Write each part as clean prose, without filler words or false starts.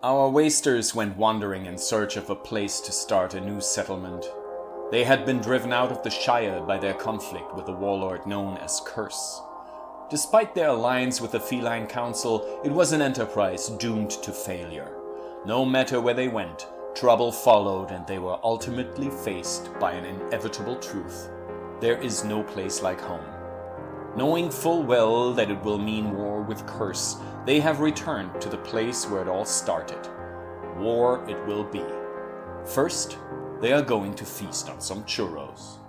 Our wasters went wandering in search of a place to start a new settlement. They had been driven out of the Shire by their conflict with the warlord known as Curse. Despite their alliance with the Feline Council, it was an enterprise doomed to failure. No matter where they went, trouble followed and they were ultimately faced by an inevitable truth. There is no place like home. Knowing full well that it will mean war with Curse, they have returned to the place where it all started. War it will be. First, they are going to feast on some churros.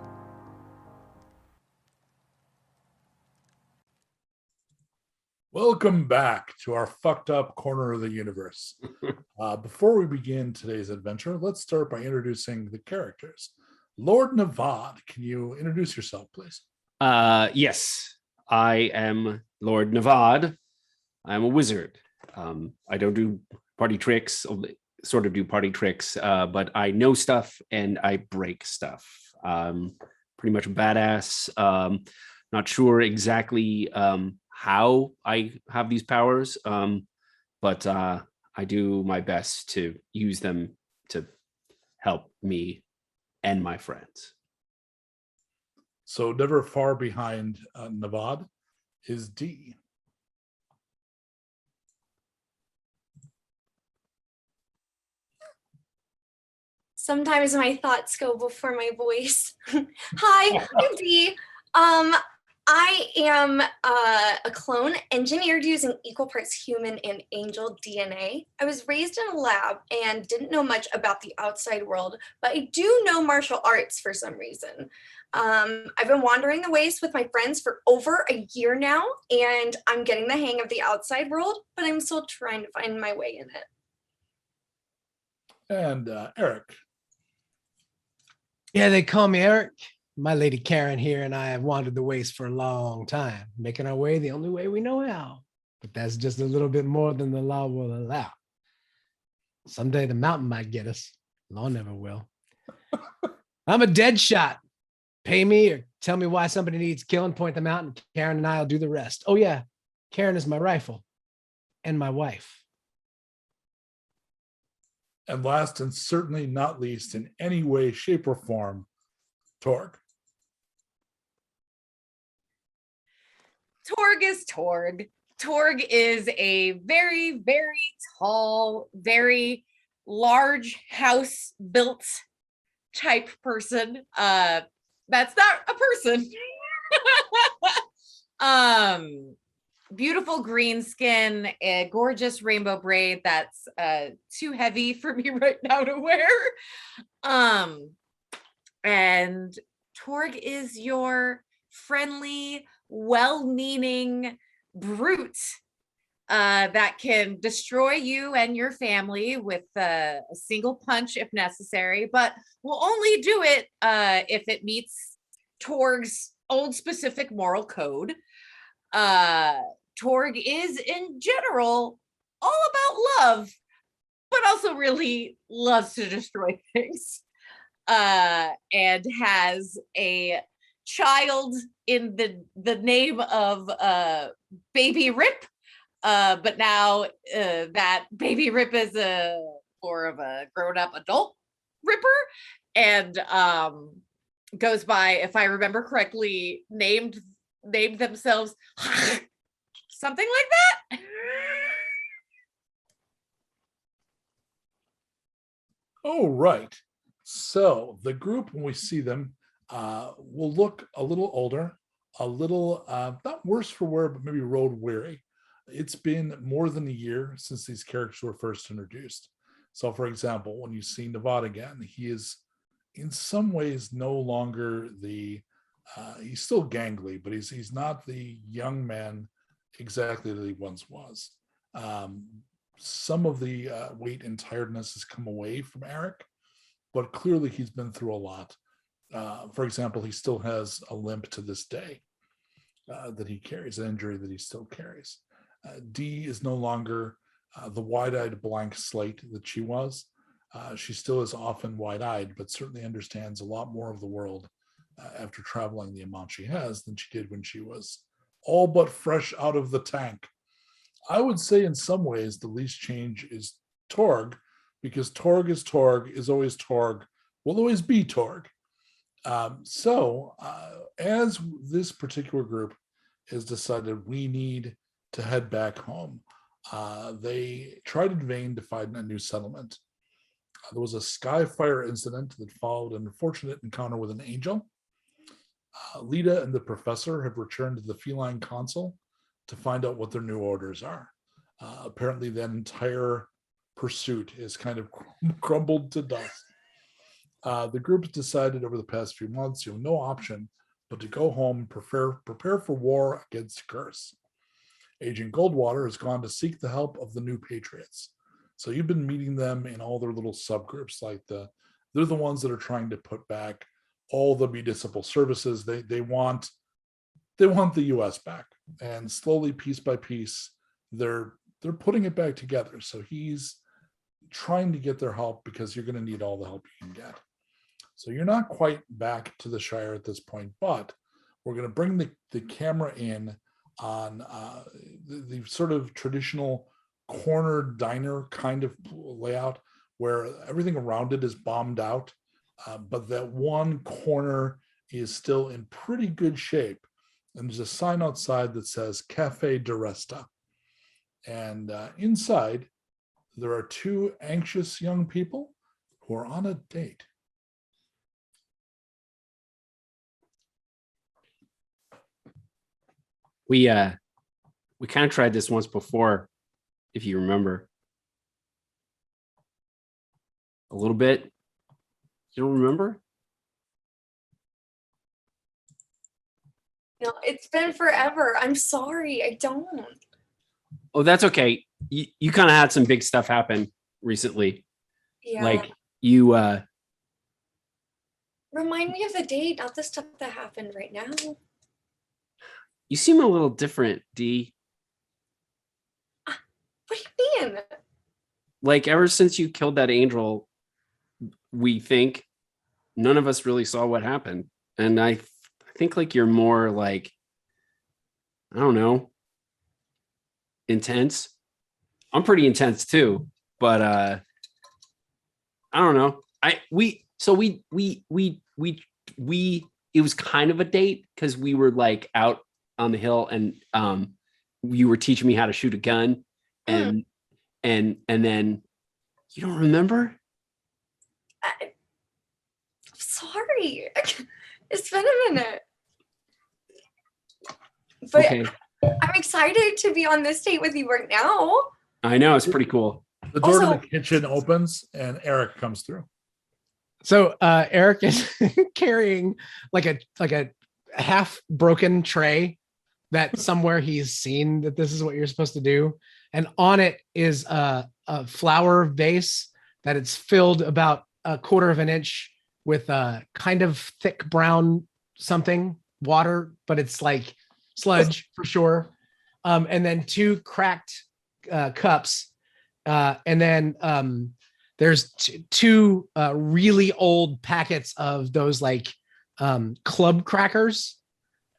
Welcome back to our fucked up corner of the universe. Before we begin today's adventure, let's start by introducing the characters. Lord Navad, can you introduce yourself, please? Yes, I am Lord Navad. I'm a wizard. I don't do party tricks, sort of do party tricks, but I know stuff and I break stuff. Pretty much a badass. Not sure exactly how I have these powers, but I do my best to use them to help me and my friends. So never far behind Navad is D. Sometimes my thoughts go before my voice. Hi, I'm Dee. I am a clone engineered using equal parts human and angel DNA. I was raised in a lab and didn't know much about the outside world, but I do know martial arts for some reason. I've been wandering the waste with my friends for over a year now, and I'm getting the hang of the outside world, but I'm still trying to find my way in it. And Erik. Yeah, they call me Erik. My lady Karen here and I have wandered the waste for a long time, making our way the only way we know how. But that's just a little bit more than the law will allow. Someday the mountain might get us. Law never will. I'm a dead shot. Pay me or tell me why somebody needs killing, point them out, and Karen and I will do the rest. Oh yeah, Karen is my rifle and my wife. And last and certainly not least, in any way, shape, or form, Torg. Torg is Torg. Torg is a very, very tall, very large house built type person. That's not a person. Beautiful green skin, a gorgeous rainbow braid that's too heavy for me right now to wear. And Torg is your friendly, well-meaning brute that can destroy you and your family with a single punch if necessary, but will only do it if it meets Torg's own specific moral code. Torg is, in general, all about love, but also really loves to destroy things. And has a child in the name of Baby Rip, but now that Baby Rip is more of a grown-up adult Ripper, and goes by, if I remember correctly, named themselves something like that. Oh, right. So the group, when we see them, will look a little older, a little, not worse for wear, but maybe road weary. It's been more than a year since these characters were first introduced. So, for example, when you see Navad again, he is in some ways no longer he's still gangly, but he's not the young man exactly that he once was. Some of the weight and tiredness has come away from Erik, but clearly he's been through a lot. For example, he still has a limp to this day that he carries, an injury that he still carries. Dee is no longer the wide-eyed blank slate that she was. She still is often wide-eyed, but certainly understands a lot more of the world after traveling the amount she has than she did when she was all but fresh out of the tank. I would say in some ways the least change is Torg, because Torg is always Torg, will always be Torg. As this particular group has decided we need to head back home, they tried in vain to find a new settlement. There was a skyfire incident that followed an unfortunate encounter with an angel. Lita and the professor have returned to the feline consul to find out what their new orders are. Apparently, that entire pursuit is kind of crumbled to dust. The group has decided over the past few months, no option but to go home and prepare for war against Curse. Agent Goldwater has gone to seek the help of the new Patriots. So you've been meeting them in all their little subgroups, like they're the ones that are trying to put back all the municipal services. They want the U.S. back, and slowly, piece by piece, they're putting it back together. So he's trying to get their help because you're going to need all the help you can get. So you're not quite back to the Shire at this point, but we're going to bring the camera in on the sort of traditional corner diner kind of layout where everything around it is bombed out, but that one corner is still in pretty good shape. And there's a sign outside that says Cafe de Resta. And inside, there are two anxious young people who are on a date. We kind of tried this once before, if you remember. A little bit. You don't remember? No, it's been forever. I'm sorry. I don't. Oh, that's okay. You kind of had some big stuff happen recently. Yeah. Like you Remind me of the date, not the stuff that happened right now. you seem a little different, D. What do you mean? Like ever since you killed that angel, we think none of us really saw what happened. And I think like you're more like, I don't know, intense. I'm pretty intense too, but I don't know. It was kind of a date because we were like out on the hill and you were teaching me how to shoot a gun and then you don't remember? I'm sorry. It's been a minute. But Okay. I'm excited to be on this date with you right now. I know, it's pretty cool. The door to Also- the kitchen opens and Erik comes through. So Erik is carrying like a half broken tray that somewhere he's seen that this is what you're supposed to do. And on it is a flower vase that it's filled about a quarter of an inch with a kind of thick brown something, water, but it's like sludge for sure. And then two cracked cups. And then there's two really old packets of those like club crackers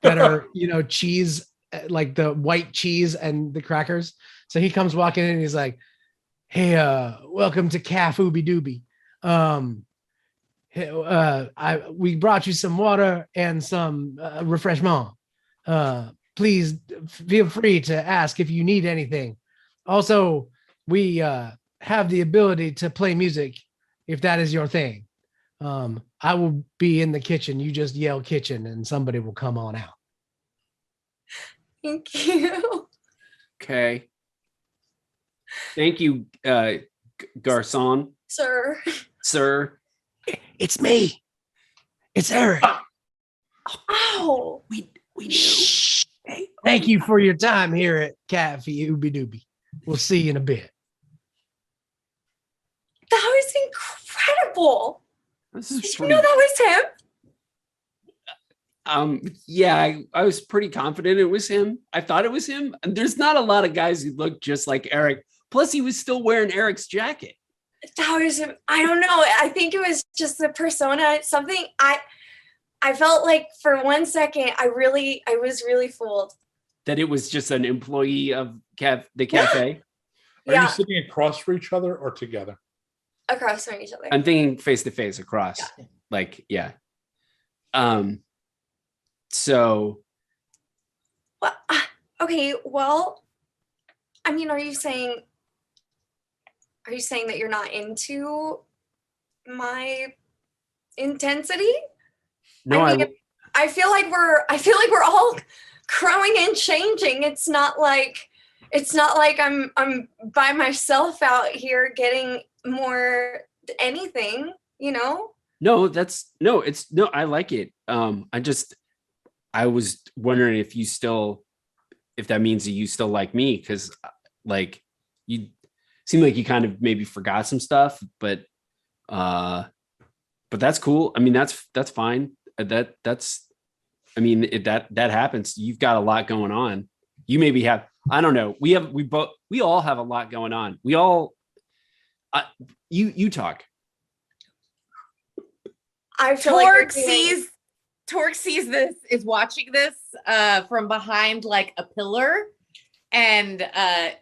that are, cheese, like the white cheese and the crackers. So he comes walking in and he's like, "Hey, welcome to Caf Ooby Dooby. We brought you some water and some refreshment. Please feel free to ask if you need anything. Also, we have the ability to play music if that is your thing. I will be in the kitchen. You just yell kitchen and somebody will come on out." Thank you. Okay. Thank you, Garcon. Sir. Sir. It's me. It's Erik. Ow. We knew. Shh. Hey, thank you for your time here at Cafe Ooby Dooby. We'll see you in a bit. That was incredible. This is Did you pretty, know that was him? yeah, I was pretty confident it was him. I thought it was him. And there's not a lot of guys who look just like Erik. Plus, he was still wearing Eric's jacket. That was, I don't know. I think it was just the persona. Something I felt like for 1 second, I was really fooled. That it was just an employee of the cafe. Are you Yeah, sitting across from each other or together? across from each other. I'm thinking face to face across. Like, yeah. So Well, okay, well, I mean, are you saying that you're not into my intensity? no, I mean, I feel like we're all growing and changing. It's not like I'm by myself out here getting more anything, you know? I like it. I was wondering if that means that you still like me, because like you seem like you kind of maybe forgot some stuff, but that's cool. I mean, that's fine. That's I mean, that happens. You've got a lot going on. You maybe have, I don't know. We all have a lot going on. We all you talk. I feel like Torg sees this, is watching this from behind like a pillar, and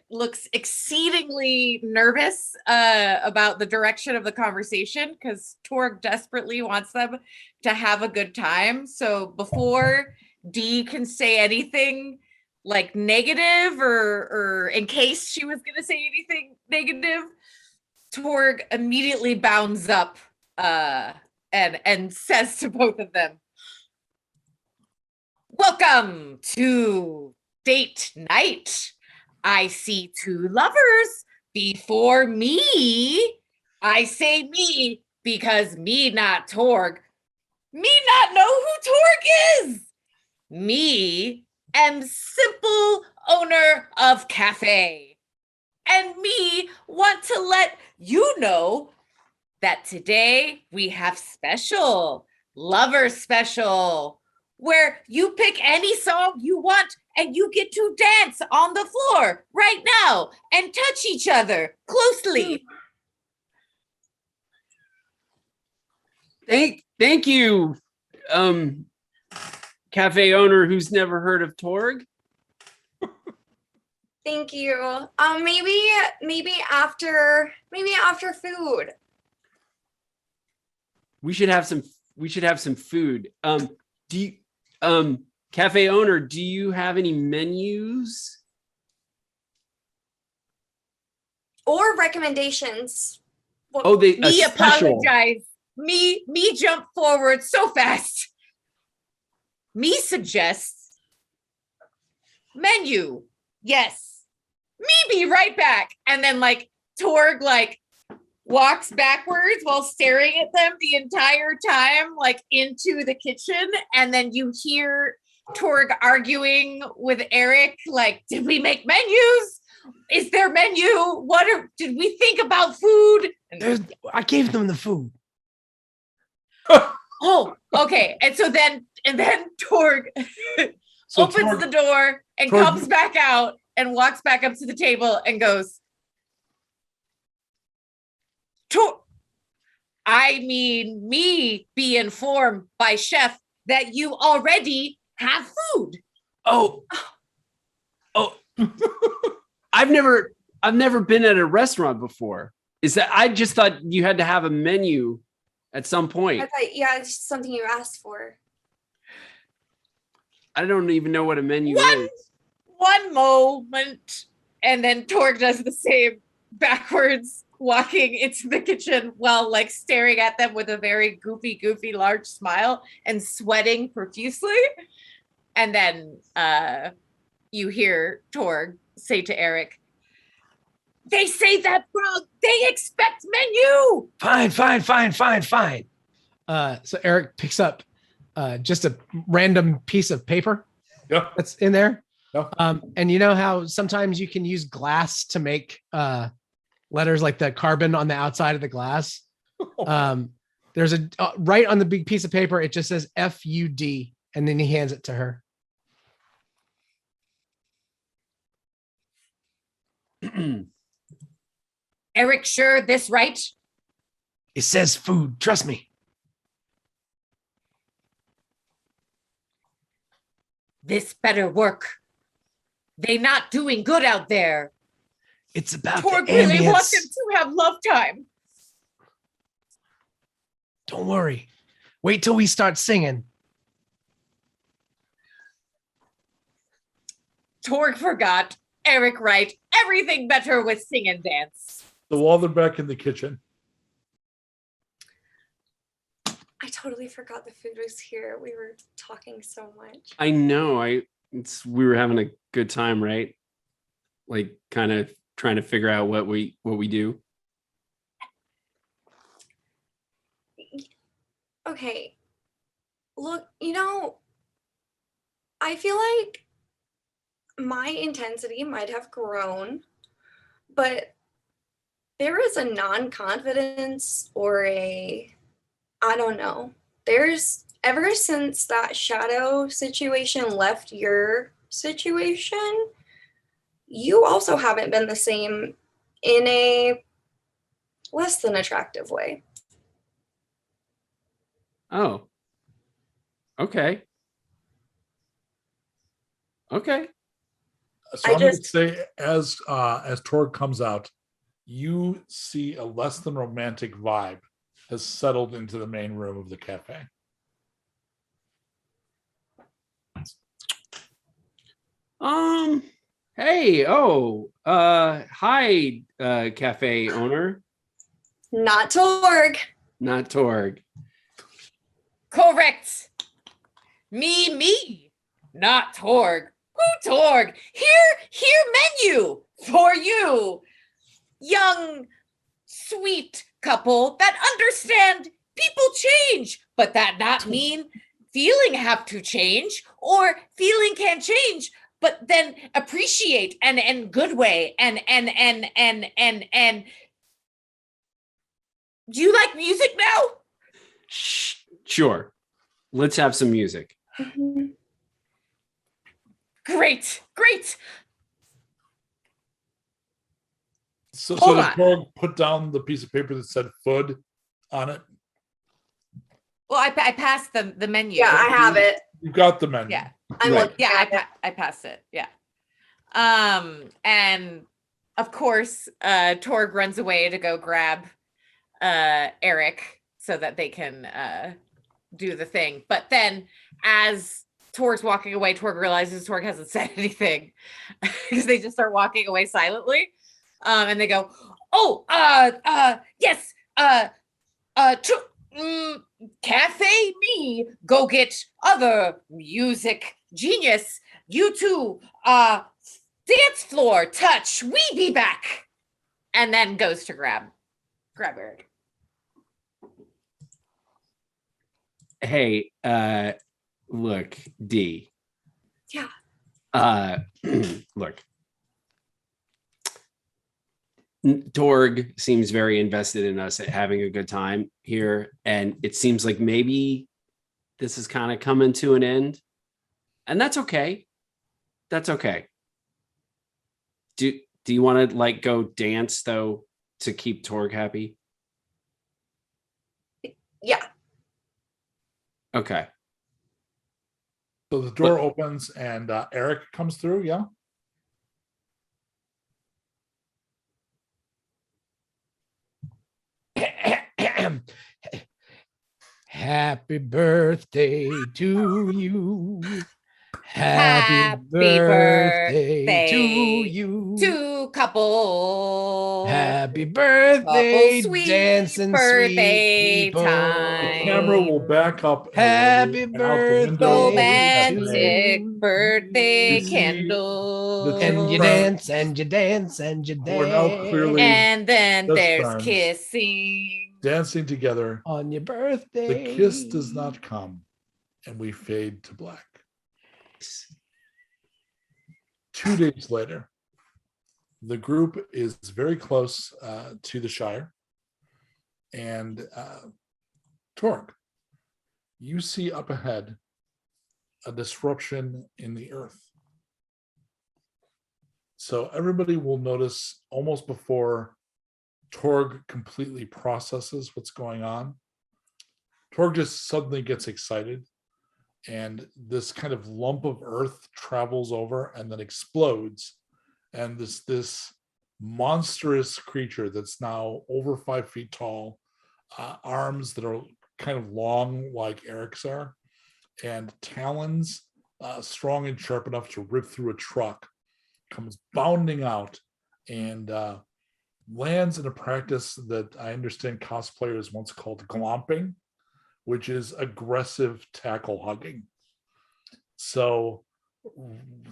looks exceedingly nervous about the direction of the conversation, because Torg desperately wants them to have a good time. So before Dee can say anything like negative, or in case she was going to say anything negative, Torg immediately bounds up and says to both of them, "Welcome to date night. I see two lovers before me. I say me because me not Torg. Me not know who Torg is. Me am simple owner of cafe. And me want to let you know that today we have special, lover special, where you pick any song you want and you get to dance on the floor right now and touch each other closely." Thank you, cafe owner who's never heard of Torg. Thank you. Maybe after food. We should have some food. Do you, cafe owner, do you have any menus Or recommendations. Oh, Me special. apologize. Me jump forward so fast. Me suggests menu. Yes. Me be right back. And then like Torg like walks backwards while staring at them the entire time, like into the kitchen. And then you hear Torg arguing with Erik, like, did we make menus? Is there menu? Did we think about food? I gave them the food. Oh, okay. And then Torg opens the door and comes back out and walks back up to the table and goes, I mean, me be informed by chef that you already have food. Oh, I've never been at a restaurant before. I just thought you had to have a menu at some point. I thought, yeah, it's just something you asked for. I don't even know what a menu is. One moment. And then Torg does the same backwards, walking into the kitchen while like staring at them with a very goofy, large smile and sweating profusely. And then you hear Torg say to Erik, they say that wrong. They expect menu. Fine. So Erik picks up just a random piece of paper that's in there. And you know how sometimes you can use glass to make letters, like the carbon on the outside of the glass? There's a right on the big piece of paper, it just says FUD, and then he hands it to her. Erik, sure this right? It says food, trust me. This better work. They not doing good out there. It's about Torg the really ambience. wants him to have love time. Don't worry. Wait till we start singing. Torg forgot. Erik right. Everything better with sing and dance. So while they're back in the kitchen, I totally forgot the food was here. We were talking so much. I know. We were having a good time, right? Like kind of trying to figure out what we do. Okay. Look, I feel like my intensity might have grown, but there is a non-confidence or I don't know. There's ever since that shadow situation left your situation, you also haven't been the same in a less than attractive way. Oh. Okay. Okay. so I'm going to say as Torg comes out, you see a less than romantic vibe has settled into the main room of the cafe. Hey, hi, cafe owner. Not Torg. Not Torg. Correct. Me. Not Torg. Who Torg? Here menu for you. Young, sweet couple that understand people change, but that not mean feeling have to change, or feeling can change, but then appreciate and good way and do you like music now? Sure. Let's have some music. Mhm. Great. So Hold did on. Torg put down the piece of paper that said "food" on it? Well, I passed the menu. Yeah, I have it. You got the menu. Yeah. I'm Right. looking Yeah, at it. I passed it. Yeah. And of course, Torg runs away to go grab Erik so that they can do the thing. But then as Torg's walking away, Torg realizes Torg hasn't said anything because they just start walking away silently. And they go, yes, cafe me, go get other music genius. You two, dance floor touch, we be back. And then goes to grab Erik. Hey, look, D. Yeah. Look. Torg seems very invested in us having a good time here, and it seems like maybe this is kind of coming to an end, and that's okay. That's okay. Do you want to like go dance though to keep Torg happy? Yeah. Okay. So the door opens and Erik comes through. Yeah. Happy birthday to you. Happy birthday to you. To couple. Happy birthday, Couple sweet dancing birthday sweet people. time. The camera will back up. Happy and out the window of the birthday cafe. Romantic to birthday You see candle. And you Friends. dance and you dance and you We're now dance. clearly And then Best there's friends. kissing. dancing together. on your birthday. The kiss does not come, and we fade to black. 2 days later, the group is very close to the Shire. And Torg, you see up ahead a disruption in the earth. So everybody will notice almost before Torg completely processes what's going on. Torg just suddenly gets excited, and this kind of lump of earth travels over and then explodes, and this monstrous creature that's now over 5 feet tall, arms that are kind of long like Eric's are, and talons strong and sharp enough to rip through a truck, comes bounding out and lands in a practice that I understand cosplayers once called glomping, which is aggressive tackle hugging. So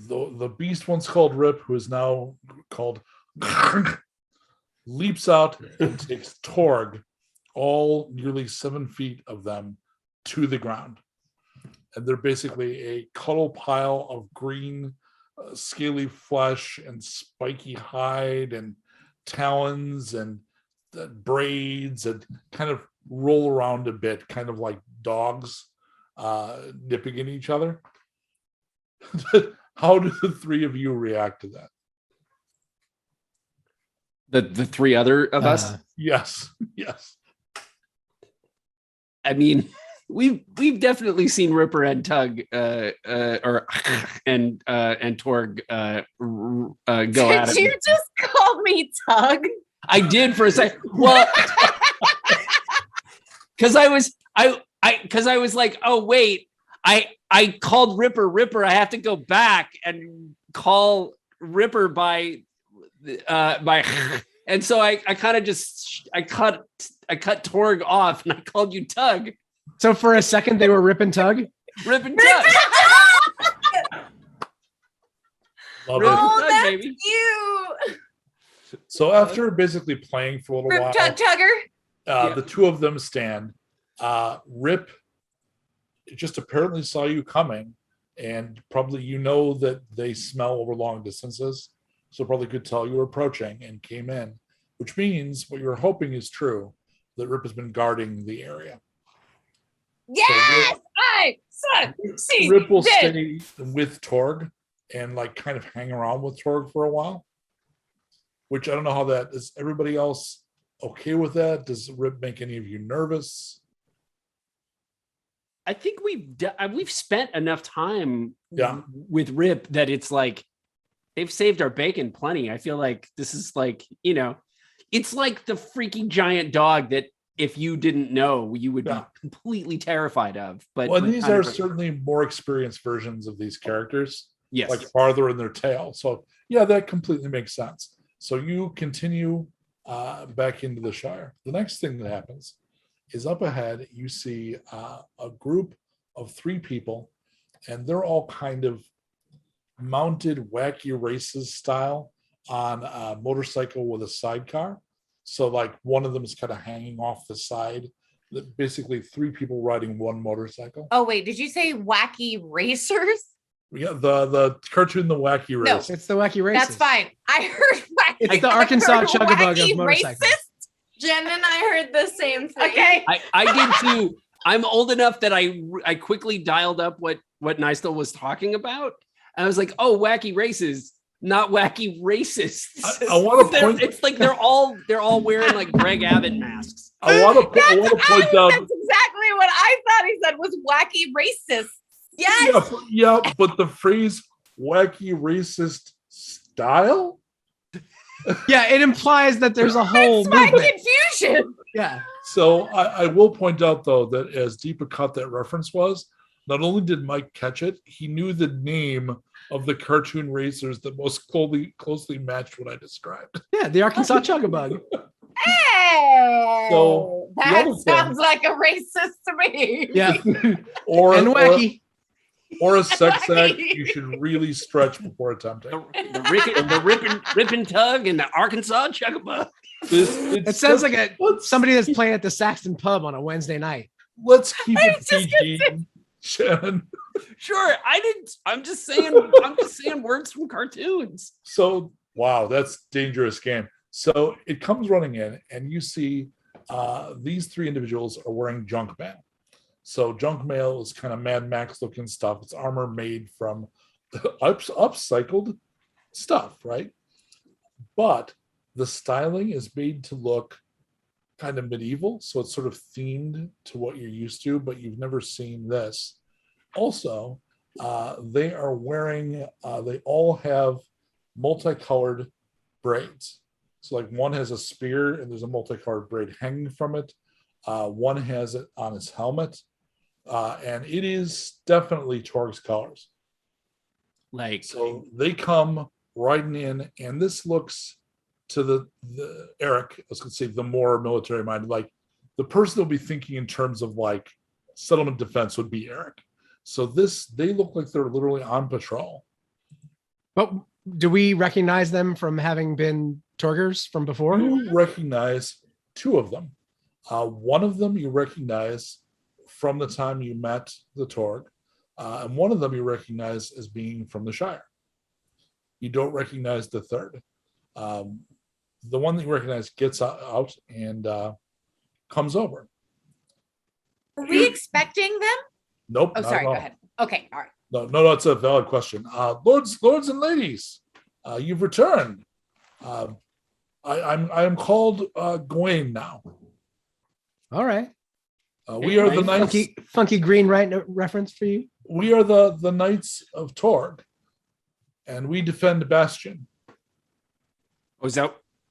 the beast once called Rip, who is now called leaps out and takes Torg, all nearly 7 feet of them, to the ground. And they're basically a cuddle pile of green, scaly flesh and spiky hide and talons and braids, and kind of roll around a bit, kind of like dogs nipping at each other. How do the three of you react to that? The three other of us? Yes. I mean, we've definitely seen Ripper and Tug and Torg go at it. Did you just call me Tug? I did for a second. Well, because I was like, oh wait, I called Ripper. I have to go back and call Ripper by and so I kind of just cut Torg off and I called you Tug. So for a second they were Rip and Tug? Rip and Tug. Oh, that's baby. You. So after basically playing for a little while, Rip Tugger. The two of them stand. Rip just apparently saw you coming, and probably you know that they smell over long distances, so probably could tell you were approaching and came in, which means what you're hoping is true, that Rip has been guarding the area. Yes, So Rip will stay with Torg and like kind of hang around with Torg for a while, which I don't know how that is. Everybody else okay with that? Does Rip make any of you nervous? I think we've spent enough time Yeah. with Rip that it's like they've saved our bacon plenty. I feel like this is like, it's like the freaking giant dog that if you didn't know, you would be completely terrified of. But these are certainly more experienced versions of these characters. Yes. Like farther in their tail. So yeah, that completely makes sense. So you continue back into the Shire. The next thing that happens is up ahead, you see a group of 3 people, and they're all kind of mounted wacky races style on a motorcycle with a sidecar. So like one of them is kind of hanging off the side. Basically 3 people riding one motorcycle. Oh wait, did you say wacky racers? Yeah, the cartoon, The Wacky Race. It's the Wacky Races. That's fine. I heard wacky. It's the Arkansas Chugabug of motorcycles. Racist? Jen and I heard the same thing. Okay. I did too. I'm old enough that I quickly dialed up what Nystul was talking about. And I was like, oh, wacky races, not wacky racists. I want to point. It's like they're all wearing like Greg Abbott masks. I want to point out. That's exactly what I thought he said was wacky racist. Yes. Yeah, but the phrase "wacky racist style." Yeah, it implies that there's a whole That's my movement. confusion. Yeah. So I will point out though that as deep a cut that reference was, not only did Mike catch it, he knew the name of the cartoon racers that most closely matched what I described. Yeah, the Arkansas Chugabug. Hey, So, the that other sounds thing- like a racist to me. Yeah. or And wacky. or a sex act Wacky. you should really stretch before attempting. The rip and tug and the Arkansas Chugabug. It sounds like somebody that's playing at the Saxton pub on a Wednesday night. Let's keep I it was just PG, Shannon. Sure, I'm just saying words from cartoons. So wow, that's dangerous game. So it comes running in, and you see these 3 individuals are wearing junk mail. So junk mail is kind of Mad Max looking stuff. It's armor made from upcycled stuff, right? But the styling is made to look kind of medieval. So it's sort of themed to what you're used to, but you've never seen this. Also, they are wearing, they all have multicolored braids. So like one has a spear and there's a multicolored braid hanging from it. One has it on his helmet. And it is definitely Torg's colors. Like, So they come riding in, and this looks to the Erik, I was going to say the more military minded, like the person that'll be thinking in terms of like settlement defense would be Erik. So they look like they're literally on patrol. But do we recognize them from having been Torgers from before? You recognize two of them. One of them you recognize from the time you met the Torg, and one of them you recognize as being from the Shire. You don't recognize the third. The one that you recognize gets out and comes over. Are we expecting them? Nope. Oh, sorry. Go ahead. Okay. All right. No, it's a valid question. Lords and ladies, you've returned. I am called Gawain now. All right. We are the knights. Funky green reference for you. We are the knights of Torg, and we defend Bastion. Oh,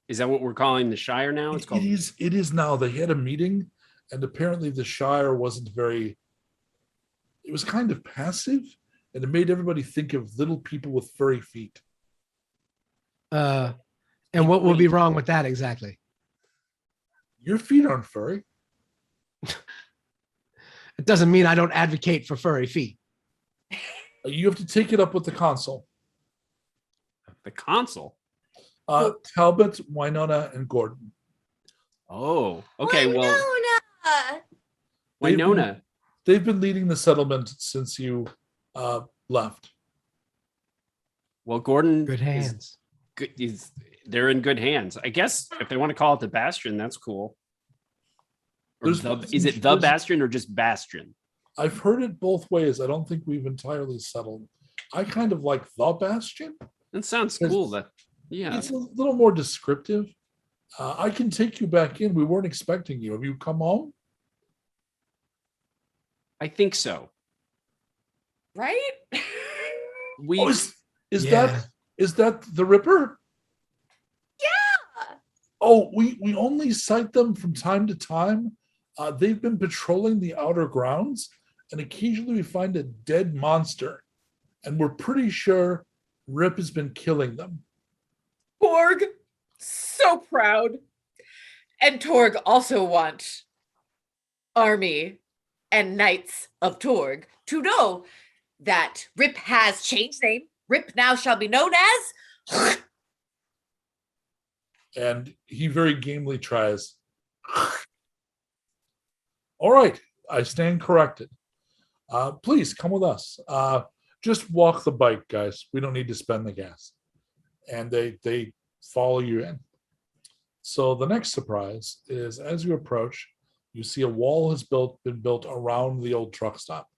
is that what we're calling the Shire now? It's called. It is now. They had a meeting, and apparently the Shire wasn't very. It was kind of passive, and it made everybody think of little people with furry feet. And what will be wrong with that exactly? Your feet aren't furry. It doesn't mean I don't advocate for furry feet. You have to take it up with the consul. The consul? Talbot, Winona, and Gordon. Oh, okay. Winona. They've been leading the settlement since you left. Well, Gordon. Good hands. They're in good hands. I guess if they want to call it the Bastion, that's cool. Is it the Bastion or just Bastion? I've heard it both ways. I don't think we've entirely settled. I kind of like the Bastion. That sounds cool. It's a little more descriptive. I can take you back in. We weren't expecting you. Have you come home? I think so. Right? Is that the Ripper? Yeah. Oh, we only sight them from time to time. They've been patrolling the outer grounds, and occasionally we find a dead monster, and we're pretty sure Rip has been killing them. Torg, so proud. And Torg also want army and knights of Torg to know that Rip has changed name. Rip now shall be known as... And he very gamely tries. All right, I stand corrected. Please come with us. Just walk the bike, guys. We don't need to spend the gas. And they follow you in. So the next surprise is as you approach, you see a wall has been built around the old truck stop.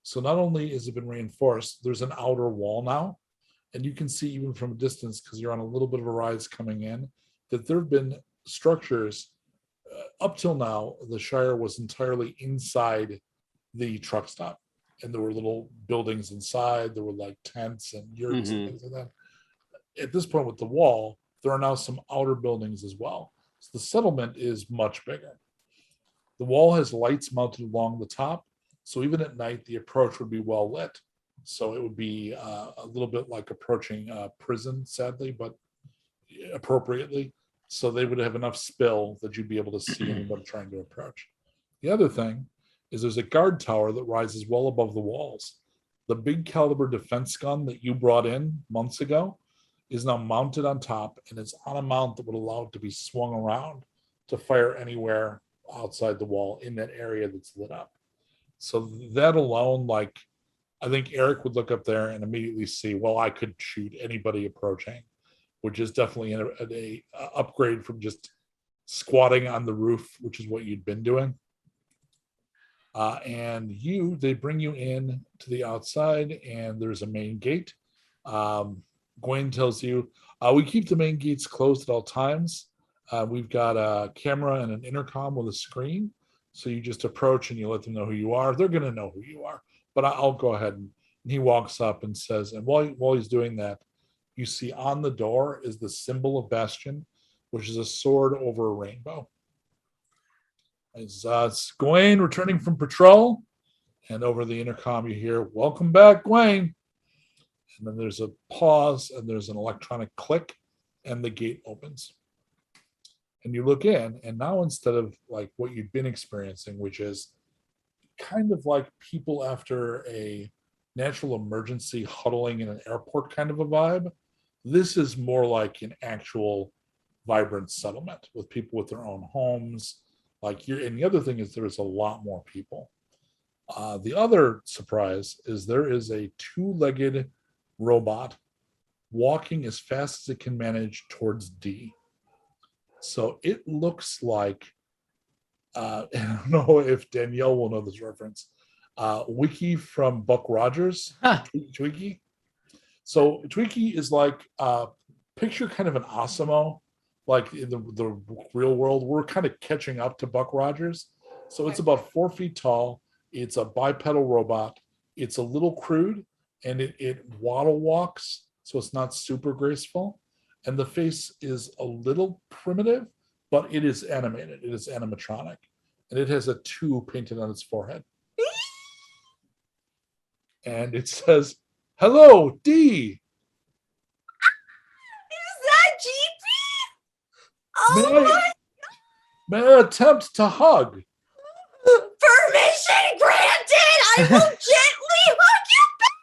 So not only has it been reinforced, there's an outer wall now. And you can see even from a distance, because you're on a little bit of a rise coming in, that there have been structures. Up till now, the Shire was entirely inside the truck stop. And there were little buildings inside. There were like tents and yurts and things like that. At this point with the wall, there are now some outer buildings as well. So the settlement is much bigger. The wall has lights mounted along the top. So even at night, the approach would be well lit. So it would be a little bit like approaching a prison, sadly, but appropriately. So they would have enough spill that you'd be able to see anybody trying to approach. The other thing is there's a guard tower that rises well above the walls. The big caliber defense gun that you brought in months ago is now mounted on top, and it's on a mount that would allow it to be swung around to fire anywhere outside the wall in that area that's lit up. So that alone, like, I think Erik would look up there and immediately see, well, I could shoot anybody approaching, which is definitely a upgrade from just squatting on the roof, which is what you'd been doing. And they bring you in to the outside, and there's a main gate. Gwen tells you, we keep the main gates closed at all times. We've got a camera and an intercom with a screen. So you just approach and you let them know who you are. They're going to know who you are. But I'll go ahead. And he walks up and says, and while he's doing that, you see on the door is the symbol of Bastion, which is a sword over a rainbow. As it's Gawain returning from patrol, and over the intercom you hear, "Welcome back, Gawain." And then there's a pause, and there's an electronic click, and the gate opens. And you look in, and now instead of like what you'd been experiencing, which is kind of like people after a natural emergency huddling in an airport kind of a vibe, this is more like an actual vibrant settlement with people with their own homes. And the other thing is there's a lot more people. The other surprise is there is a two-legged robot walking as fast as it can manage towards D. So it looks like, I don't know if Danielle will know this reference, Wiki from Buck Rogers, Twiki. So Twiki is like, picture kind of an Osimo, like in the real world. We're kind of catching up to Buck Rogers. So it's about 4 feet tall. It's a bipedal robot. It's a little crude, and it waddle walks, so it's not super graceful. And the face is a little primitive, but it is animated. It is animatronic. And it has a 2 painted on its forehead. And it says, "Hello, D." Is that GP? Oh May I attempt to hug? Permission granted! I will gently hug you back!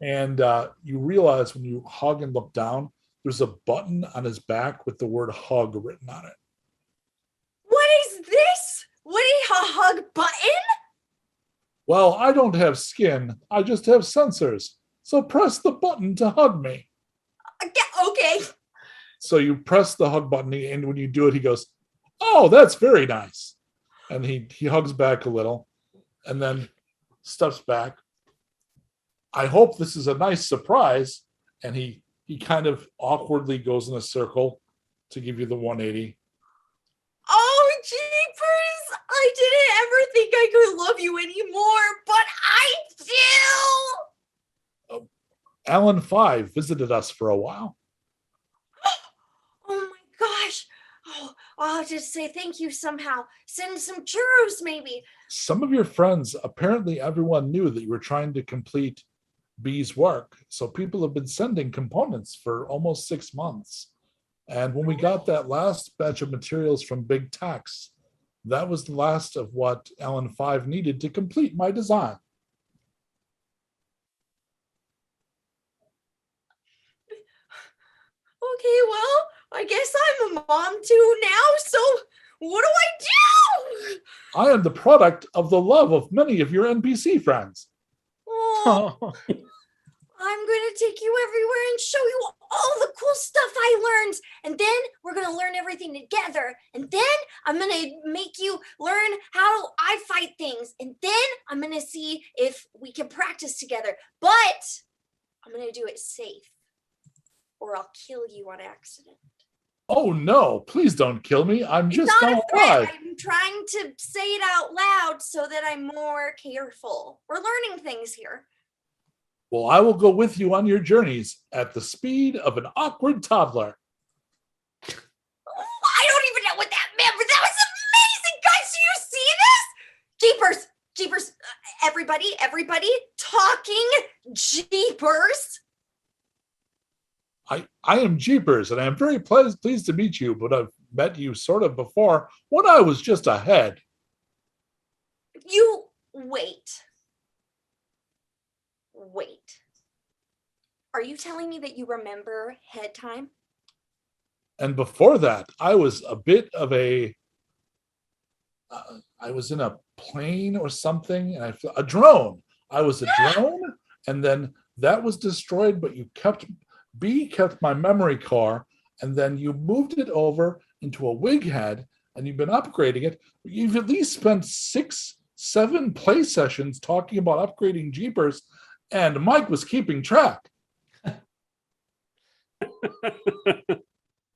And you realize when you hug and look down, there's a button on his back with the word hug written on it. What is this? What is a hug button? Well, I don't have skin. I just have sensors. So press the button to hug me. Okay. So you press the hug button, and when you do it, he goes, "Oh, that's very nice." And he hugs back a little and then steps back. "I hope this is a nice surprise." And he kind of awkwardly goes in a circle to give you the 180. Oh, jeepers! I didn't ever think I could love you anymore, but I do! Alan 5 visited us for a while. Oh my gosh! Oh, I'll just say thank you somehow. Send some churros, maybe. Some of your friends, apparently everyone knew that you were trying to complete B's work. So people have been sending components for almost 6 months. And when we got that last batch of materials from Big Tex, that was the last of what Alan 5 needed to complete my design. Okay, well, I guess I'm a mom too now, so what do I do? I am the product of the love of many of your NPC friends. Oh, I'm going to take you everywhere and show you all the cool stuff I learned. And then we're going to learn everything together. And then I'm going to make you learn how I fight things. And then I'm going to see if we can practice together. But I'm going to do it safe, or I'll kill you on accident. Oh no, please don't kill me. I'm It's just not a alive. threat. I'm trying to say it out loud so that I'm more careful. We're learning things here. Well, I will go with you on your journeys at the speed of an awkward toddler. I don't even know what that meant, but that was amazing, guys. Do you see this? Jeepers, everybody, talking jeepers. I am Jeepers, and I am very pleased to meet you, but I've met you sort of before when I was just a head. You wait. Are you telling me that you remember head time? And before that, I was a bit of I was in a plane or something, and a drone. I was a drone, and then that was destroyed, but B kept my memory car, and then you moved it over into a wig head, and you've been upgrading it. You've at least spent 6-7 play sessions talking about upgrading Jeepers, and Mike was keeping track.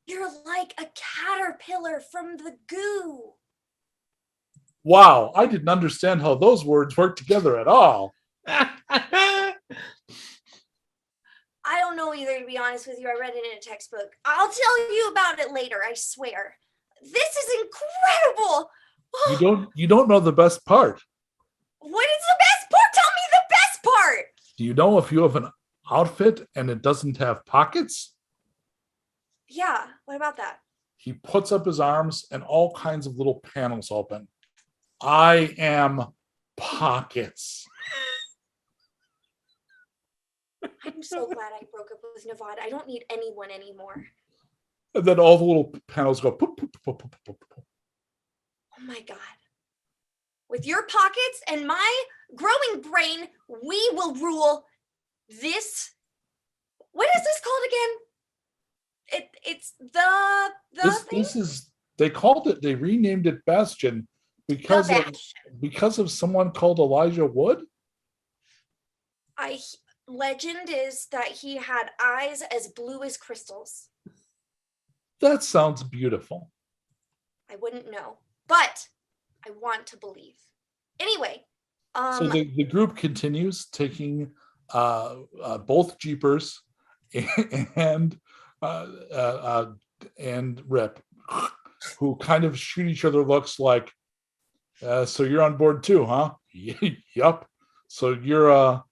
You're like a caterpillar from the goo. Wow, I didn't understand how those words work together at all. I don't know either, to be honest with you. I read it in a textbook. I'll tell you about it later, I swear. This is incredible. You don't know the best part. What is the best part? Tell me the best part. Do you know if you have an outfit and it doesn't have pockets? Yeah, what about that? He puts up his arms and all kinds of little panels open. I am pockets. I'm so glad I broke up with Nevada. I don't need anyone anymore. And then all the little panels go poop, poop, poop, poop, poop, poop. Oh my God. With your pockets and my growing brain, we will rule this. What is this called again? It's the thing? This is, they renamed it Bastion because of someone called Elijah Wood. Legend is that he had eyes as blue as crystals. That sounds beautiful. I wouldn't know, but I want to believe. Anyway, so the group continues taking both Jeepers and Rip, who kind of shoot each other looks like, so you're on board too, huh? Yup. So you're a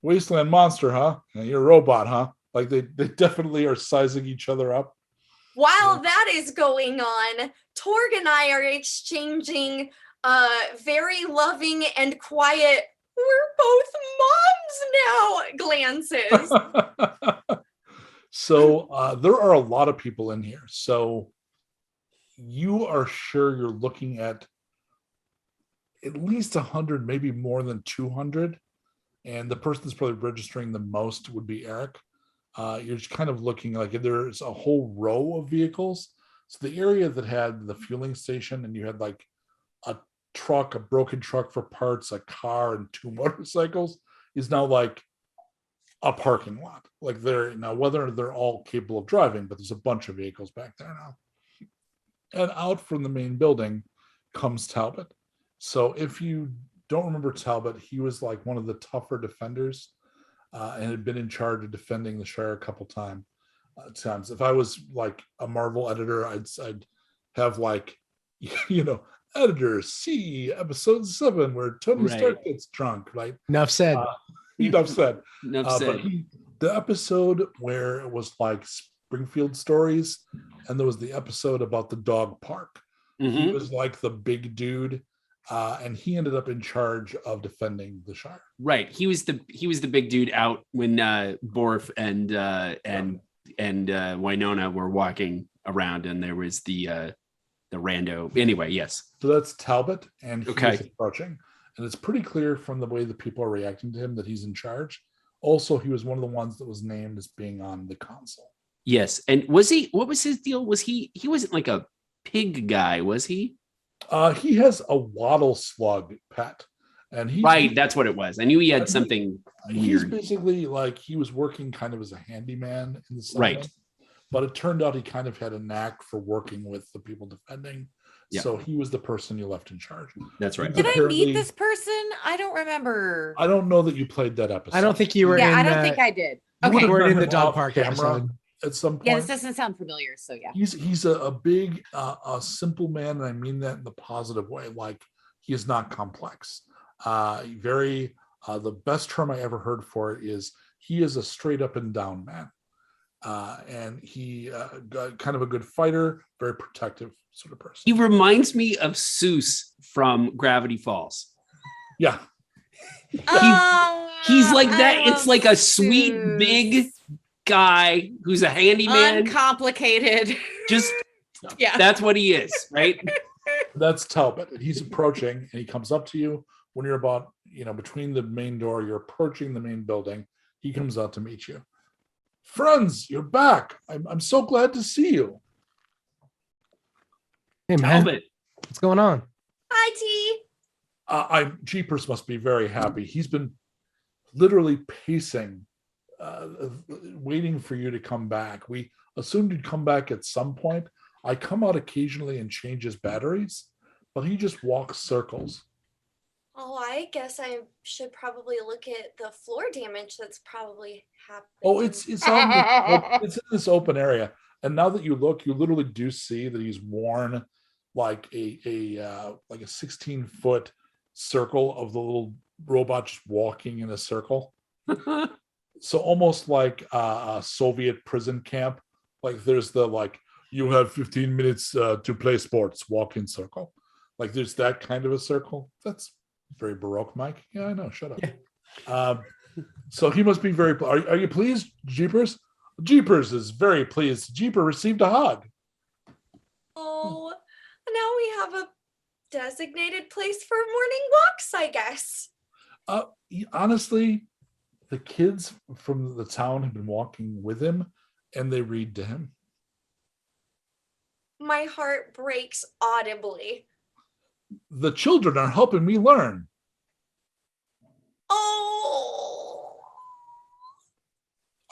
wasteland monster, huh? And you're a robot, huh? Like they definitely are sizing each other up. While that is going on, Torg and I are exchanging very loving and quiet, we're both moms now glances. So there are a lot of people in here. So you are sure you're looking at least 100, maybe more than 200. And the person that's probably registering the most would be Erik. You're just kind of looking like there's a whole row of vehicles. So the area that had the fueling station and you had like a broken truck for parts, a car, and 2 motorcycles is now like a parking lot. Like they're now, whether they're all capable of driving, but there's a bunch of vehicles back there now. And out from the main building comes Talbot. So if you don't remember Talbot, he was like one of the tougher defenders and had been in charge of defending the Shire a couple times. If I was like a Marvel editor, I'd have like, editor, see episode 7 where Tony Stark gets drunk, right? Enough said. Enough said. Enough said. But the episode where it was like Springfield stories, and there was the episode about the dog park. Mm-hmm. He was like the big dude, and he ended up in charge of defending the Shire. Right. He was the big dude out when Borf and Winona were walking around, and there was the rando. Anyway, yes. So that's Talbot, and he's Okay. approaching. And it's pretty clear from the way the people are reacting to him that he's in charge. Also, he was one of the ones that was named as being on the council. Yes. And was he, what was his deal? Was he wasn't like a pig guy, was he? He has a wattle slug pet. And That's what it was. I knew he had something He's weird. basically like, he was working kind of as a handyman in the settlement. Right. But it turned out he kind of had a knack for working with the people defending. Yeah. So he was the person you left in charge. That's right. Did I Apparently- meet this person? I don't remember. I don't know that you played that episode. I don't think you were Yeah, in I don't think I did. You Okay. would've We're met in the him dog off park camera episode. at some point. Yeah, this doesn't sound familiar. So yeah. He's a big, a simple man, and I mean that in the positive way. Like, he is not complex. The best term I ever heard for it is he is a straight up and down man. And he kind of a good fighter, very protective sort of person. He reminds me of Seuss from Gravity Falls. Yeah. He's like that. It's like a sweet, big guy who's a handyman. Uncomplicated. Just, Yeah. that's what he is, right? That's Talbot. And he's approaching, and he comes up to you when you're about, between the main door, you're approaching the main building. He comes out to meet you. Friends, you're back. I'm so glad to see you. Hey man, Talbot. what's going on? Hi, T. Jeepers must be very happy. He's been literally pacing, waiting for you to come back. We assumed you'd come back at some point. I come out occasionally and change his batteries, but he just walks circles. Oh, I guess I should probably look at the floor damage that's probably happening. Oh, it's it's in this open area, and now that you look, you literally do see that he's worn like like a 16-foot circle of the little robot just walking in a circle. So almost like a Soviet prison camp. Like there's the like you have 15 minutes to play sports, walk in circle. Like there's that kind of a circle. That's very Baroque, Mike. Yeah, I know. Shut up. Yeah. So he must be very. Are you pleased, Jeepers? Jeepers is very pleased. Jeeper received a hug. Oh, now we have a designated place for morning walks, I guess. Honestly, the kids from the town have been walking with him, and they read to him. My heart breaks audibly. The children are helping me learn. Oh,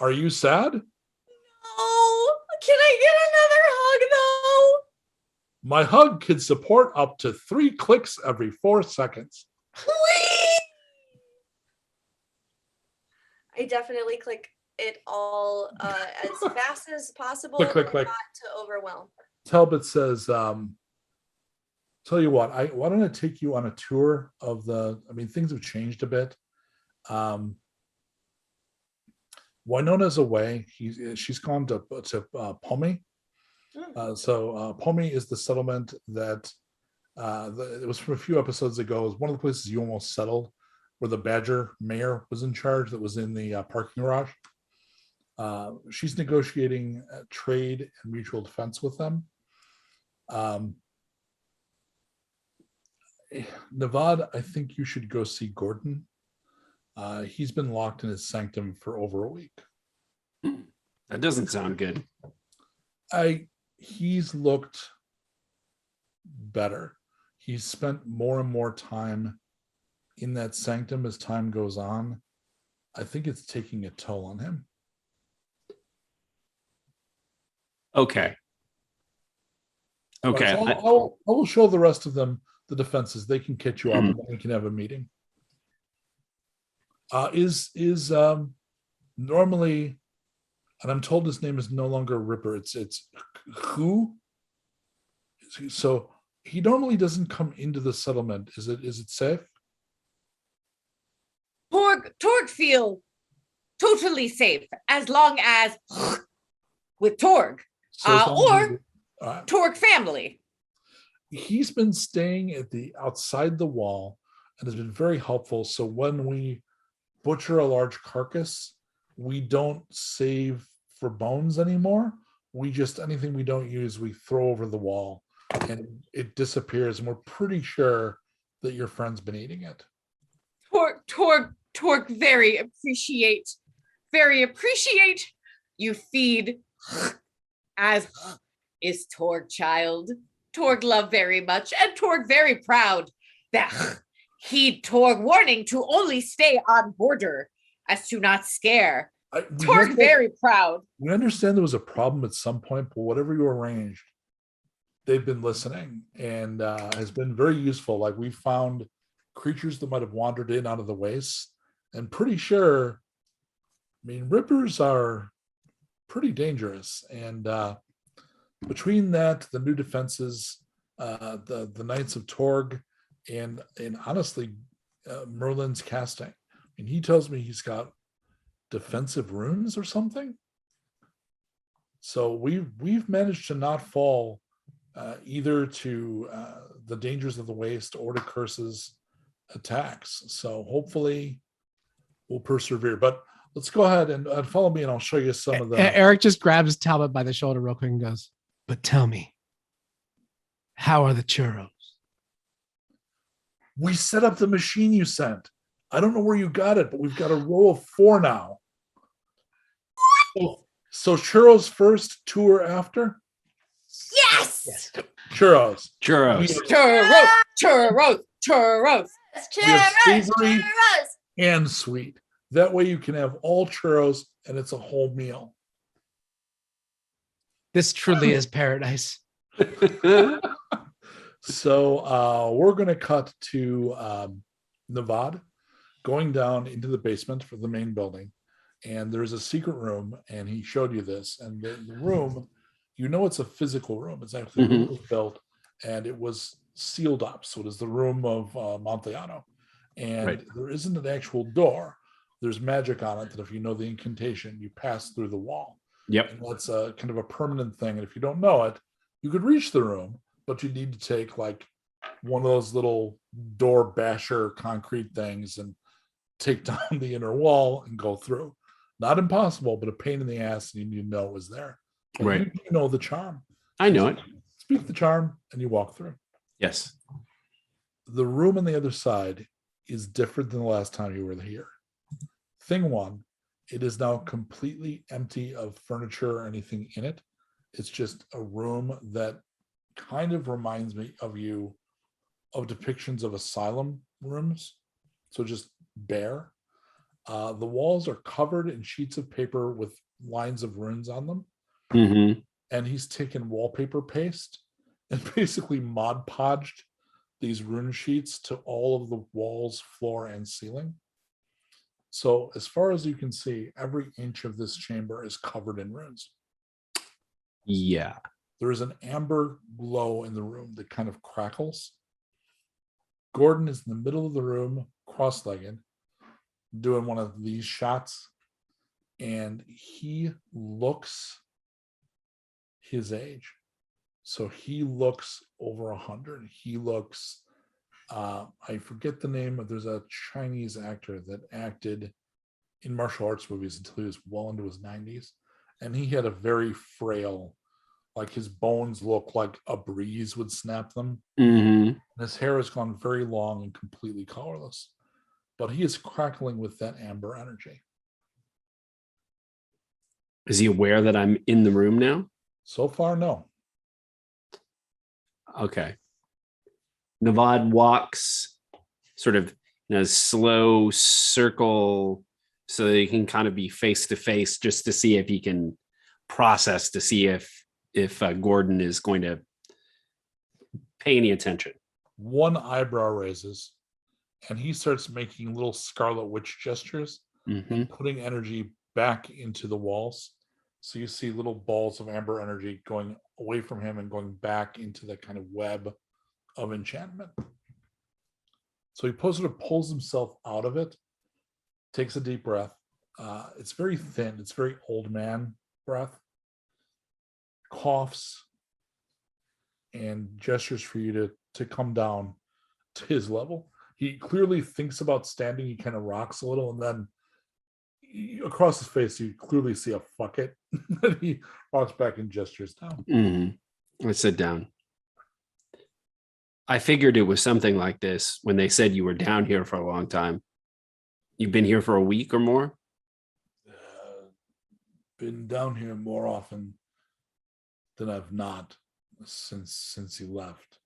Are you sad? no. Can I get another hug, though? My hug can support up to 3 clicks every 4 seconds. Please. I definitely click it all as fast as possible. Click, click, and click. Not to overwhelm. Talbot says, tell you what, why don't I take you on a tour of things have changed a bit. Winona's away. She's gone to Pommy. So Pommy is the settlement that it was from a few episodes ago. It was one of the places you almost settled where the Badger mayor was in charge that was in the parking garage. She's negotiating trade and mutual defense with them. Nevada, I think you should go see Gordon. He's been locked in his sanctum for over a week. That doesn't sound good. He's looked better. He's spent more and more time in that sanctum as time goes on. I think it's taking a toll on him. Okay. So I will show the rest of them the defenses. They can catch you up, and then we can have a meeting. Is normally, and I'm told his name is no longer Ripper. It's who. So he normally doesn't come into the settlement. Is it safe? Torg feel totally safe as long as with Torg or Torg family. He's been staying at the outside the wall and has been very helpful. So when we butcher a large carcass, we don't save for bones anymore. We just anything we don't use, we throw over the wall and it disappears. And we're pretty sure that your friend's been eating it. Torg very appreciate you feed as is Torg child. Torg love very much, and Torg very proud that heed Torg warning to only stay on border as to not scare. Torg very proud. We understand there was a problem at some point, but whatever you arranged, they've been listening and has been very useful. Like we found creatures that might have wandered in out of the wastes, and pretty sure, rippers are pretty dangerous. And between that, the new defenses, the Knights of Torg, and honestly, Merlin's casting. He tells me he's got defensive runes or something. So we've managed to not fall either to the dangers of the waste or to Curse's attacks. So hopefully we'll persevere. But let's go ahead and follow me, and I'll show you some of the. Erik just grabs Talbot by the shoulder real quick and goes, "But tell me, how are the churros?" We set up the machine you sent. I don't know where you got it, but we've got a row of 4 now. So churros first, tour after? Yes. Churros. Churros. We have savory and sweet. That way you can have all churros and it's a whole meal. This truly is paradise. So we're going to cut to Navad, going down into the basement for the main building. And there's a secret room, and he showed you this. And the room, it's a physical room. It's actually Mhm. was built, and it was sealed up. So it is the room of Monteano. And Right. there isn't an actual door. There's magic on it that if you know the incantation, you pass through the wall. Yep. And that's a kind of a permanent thing. And if you don't know it, you could reach the room, but you need to take like one of those little door basher concrete things and take down the inner wall and go through. Not impossible, but a pain in the ass, and you know it was there. But Right. you know the charm. I know it. Speak the charm, and you walk through. Yes. The room on the other side is different than the last time you were here. Thing one, it is now completely empty of furniture or anything in it. It's just a room that kind of reminds me of depictions of asylum rooms. So just bare. The walls are covered in sheets of paper with lines of runes on them. Mm-hmm. And he's taken wallpaper paste and basically Mod Podged these rune sheets to all of the walls, floor, and ceiling. So as far as you can see, every inch of this chamber is covered in runes. Yeah. There is an amber glow in the room that kind of crackles. Gordon is in the middle of the room, cross-legged, doing one of these shots, and he looks his age. So he looks over 100. He looks, I forget the name, but there's a Chinese actor that acted in martial arts movies until he was well into his 90s. And he had a very frail, like his bones look like a breeze would snap them. Mm-hmm. His hair has gone very long and completely colorless. But he is crackling with that amber energy. Is he aware that I'm in the room now? So far, no. Okay. Navad walks sort of in a slow circle so that he can kind of be face to face just to see if he can process to see if Gordon is going to pay any attention. One eyebrow raises, and he starts making little Scarlet Witch gestures Mm-hmm. and putting energy back into the walls. So you see little balls of amber energy going away from him and going back into the kind of web of enchantment. So he sort of pulls himself out of it, takes a deep breath. It's very thin. It's very old man breath. Coughs and gestures for you to come down to his level. He clearly thinks about standing. He kind of rocks a little, and then across his face, you clearly see a fuck it. And he walks back and gestures down. Mm-hmm. I sit down. I figured it was something like this when they said you were down here for a long time. You've been here for a week or more? Been down here more often than I've not since he left.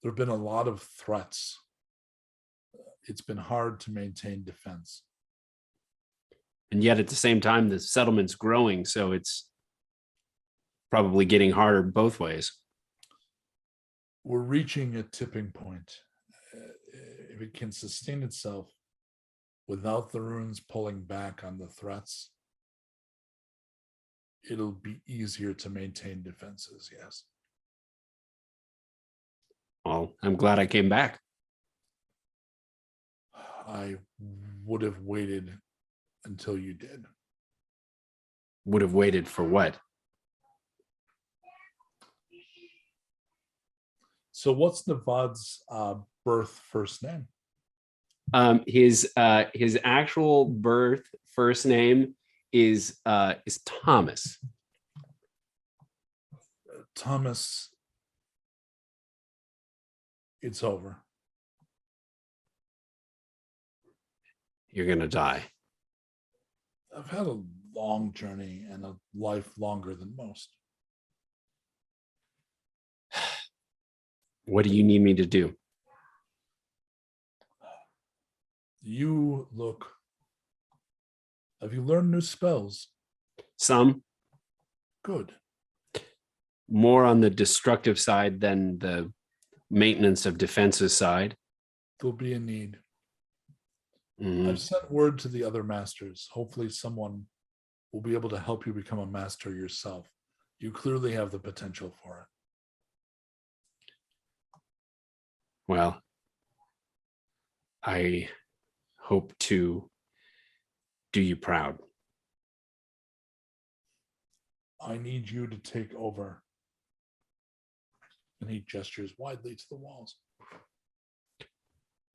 There have been a lot of threats. It's been hard to maintain defense. And yet at the same time, the settlement's growing, so it's probably getting harder both ways. We're reaching a tipping point. If it can sustain itself without the runes pulling back on the threats, it'll be easier to maintain defenses, yes. Well, I'm glad I came back. I would have waited until you did. Would have waited for what? So what's Navad's birth first name? His actual birth first name is Thomas. Thomas, it's over. You're gonna die. I've had a long journey and a life longer than most. What do you need me to do? You look. Have you learned new spells? Some. Good. More on the destructive side than the maintenance of defenses side. There'll be a need. Mhm. I've sent word to the other masters. Hopefully someone will be able to help you become a master yourself. You clearly have the potential for it. Well, I hope to do you proud. I need you to take over. And he gestures widely to the walls.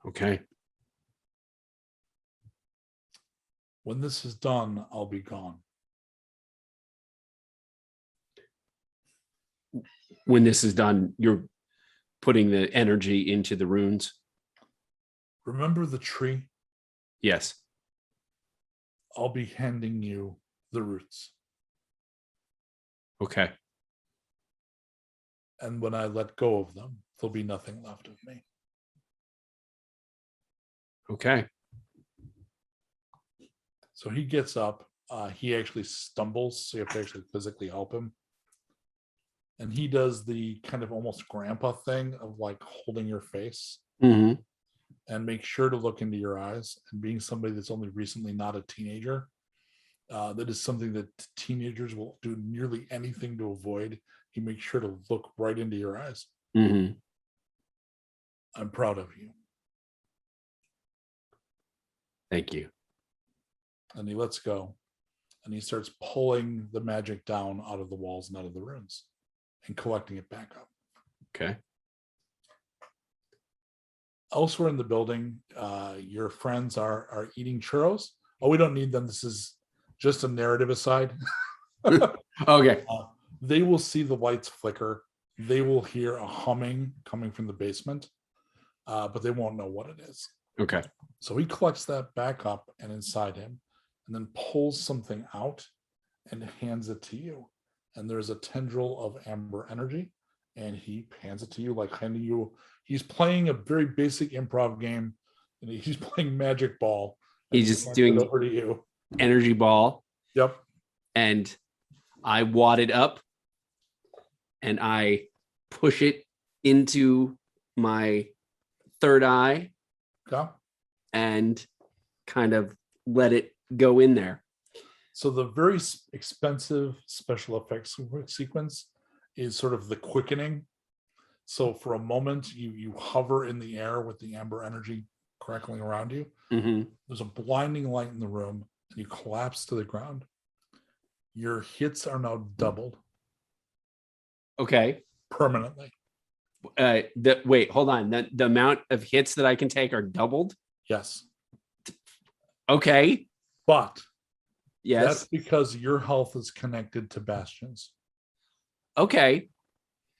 Okay. When this is done, I'll be gone. When this is done, you're putting the energy into the runes? Remember the tree? Yes. I'll be handing you the roots. Okay. And when I let go of them, there'll be nothing left of me. Okay. So he gets up. He actually stumbles, so you have to actually physically help him. And he does the kind of almost grandpa thing of like holding your face Mm-hmm. and make sure to look into your eyes. And being somebody that's only recently not a teenager, that is something that teenagers will do nearly anything to avoid. He makes sure to look right into your eyes. Mm-hmm. I'm proud of you. Thank you. And he lets go. And he starts pulling the magic down out of the walls and out of the runes and collecting it back up. Okay. Elsewhere in the building, your friends are eating churros. Oh, we don't need them. This is just a narrative aside. Okay. They will see the lights flicker. They will hear a humming coming from the basement, but they won't know what it is. Okay. So he collects that back up and inside him, and then pulls something out and hands it to you. And there's a tendril of amber energy, and he hands it to you like handing you. He's playing a very basic improv game, and he's playing magic ball. He's He just hands doing it over to you. energy ball, Yep. and I wad it up and I push it into my third eye Okay. and kind of let it go in there. So the very expensive special effects sequence is sort of the quickening. So for a moment, you hover in the air with the amber energy crackling around you. Mm-hmm. There's a blinding light in the room, and you collapse to the ground. Your hits are now doubled Okay. permanently. Wait, hold on. The amount of hits that I can take are doubled. Yes. Okay. But Yes. that's because your health is connected to Bastion's. Okay.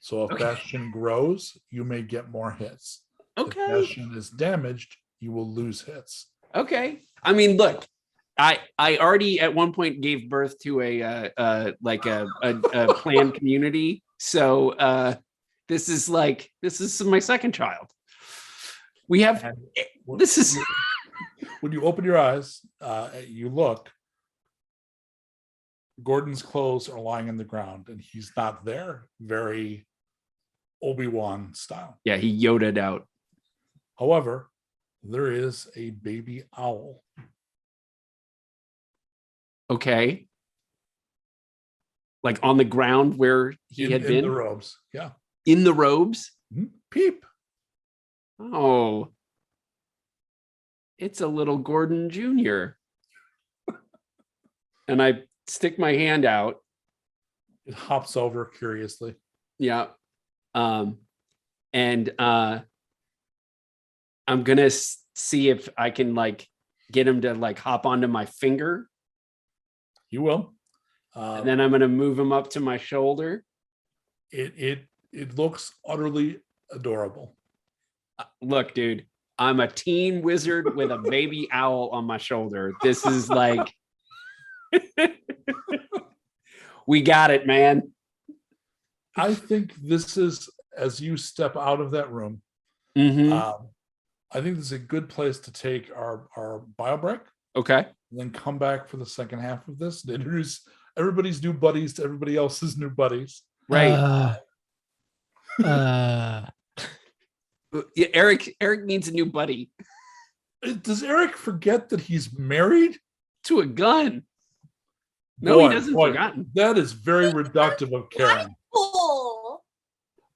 So if Okay. Bastion grows, you may get more hits. If Okay. Bastion is damaged, you will lose hits. Okay. I mean, look, I already at one point gave birth to a planned community. So this is my second child. We have And this is when you open your eyes, you look. Gordon's clothes are lying on the ground, and he's not there. Very Obi-Wan style. yeah, he Yoda'd out. However, there is a baby owl. Okay. Like on the ground where he had been in the robes. Yeah. in the robes. Peep. Oh, it's a little Gordon Jr. And I stick my hand out. It hops over curiously. Yeah. And I'm gonna see if I can like get him to like hop onto my finger. You will. And then I'm gonna move him up to my shoulder. It looks utterly adorable. Look, dude, I'm a teen wizard with a baby owl on my shoulder. This is like we got it, man. I think this is, as you step out of that room, Mm-hmm. I think this is a good place to take our bio break, Okay. and then come back for the second half of this to introduce everybody's new buddies to everybody else's new buddies. Right. Yeah, Erik needs a new buddy. Does Erik forget that he's married? To a gun. No, Boy, he doesn't boy, forgotten. that is very reductive of Karen. Oh,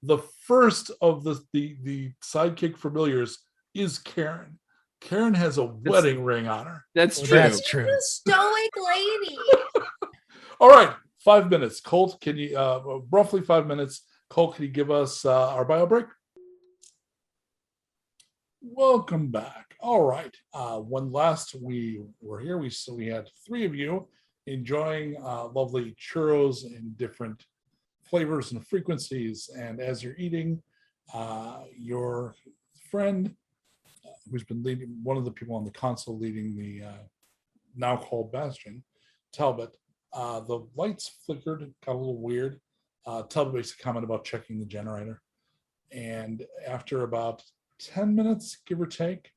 The first of the sidekick familiars is Karen. Karen has a wedding ring on her. That's true. That's true. you stoic lady. All right, 5 minutes. Colt, can you roughly 5 minutes? Colt, can you give us our bio break? Welcome back. All right. When last we were here, we had three of you enjoying lovely churros in different flavors and frequencies. And as you're eating, your friend, who's been leading, one of the people on the console leading the now called Bastion, Talbot, the lights flickered, got a little weird. Talbot makes a comment about checking the generator. And after about 10 minutes, give or take,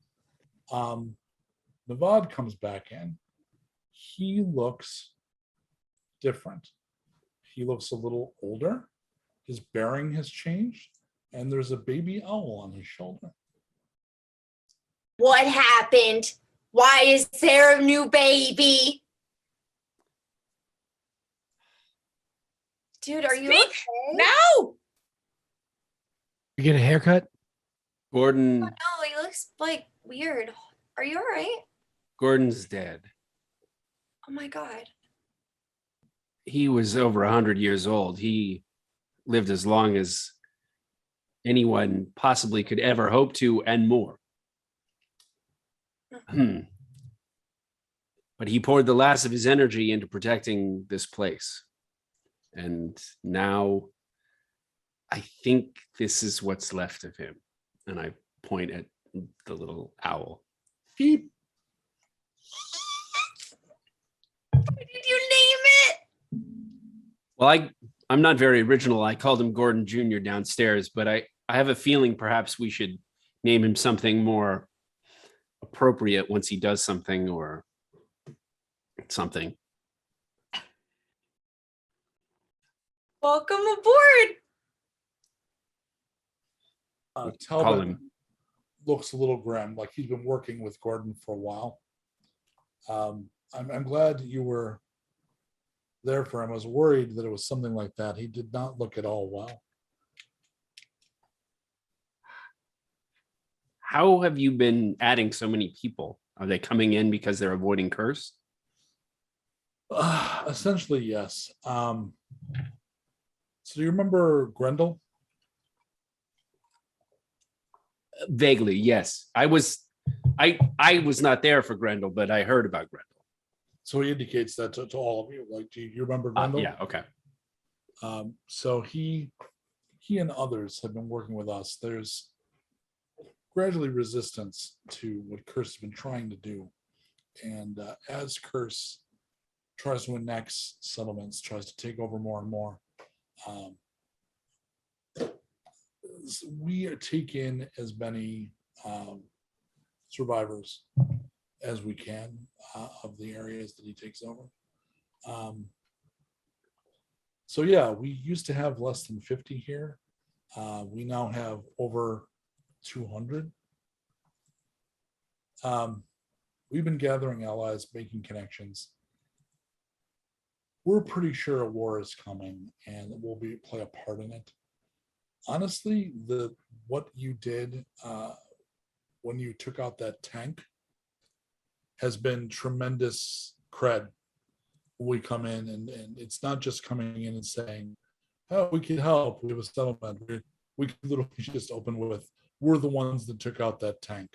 Navad comes back in. He looks different. He looks a little older. His bearing has changed, and there's a baby owl on his shoulder. What happened? Why is there a new baby? Dude, are you Speak okay? now. You get a haircut? Gordon. No, he looks like weird. Are you all right? Gordon's dead. Oh my God. He was over 100 years old. He lived as long as anyone possibly could ever hope to, and more. But he poured the last of his energy into protecting this place. And now I think this is what's left of him. And I point at the little owl. Beep. What did you name it? Well, I'm not very original. I called him Gordon Jr. downstairs, but I have a feeling perhaps we should name him something more appropriate once he does something or something. Welcome aboard. Call Talbot him. looks a little grim, like he's been working with Gordon for a while. I'm glad you were there for him. I was worried that it was something like that. He did not look at all well. How have you been adding so many people? Are they coming in because they're avoiding curse? Essentially, yes. So do you remember Grendel? Vaguely, yes. I was not there for Grendel, but I heard about Grendel. So he indicates that to all of you. Like, do you remember Grendel? Yeah, okay. So he and others have been working with us. There's gradually resistance to what Curse has been trying to do. And as Curse tries to annex settlements, tries to take over more and more, we take in as many survivors as we can of the areas that he takes over. So yeah, we used to have less than 50 here. We now have over 200. We've been gathering allies, making connections. We're pretty sure a war is coming and we'll play a part in it. Honestly, what you did when you took out that tank has been tremendous cred. We come in and it's not just coming in and saying, oh, we can help, we have a settlement. We could literally just open with, we're the ones that took out that tank.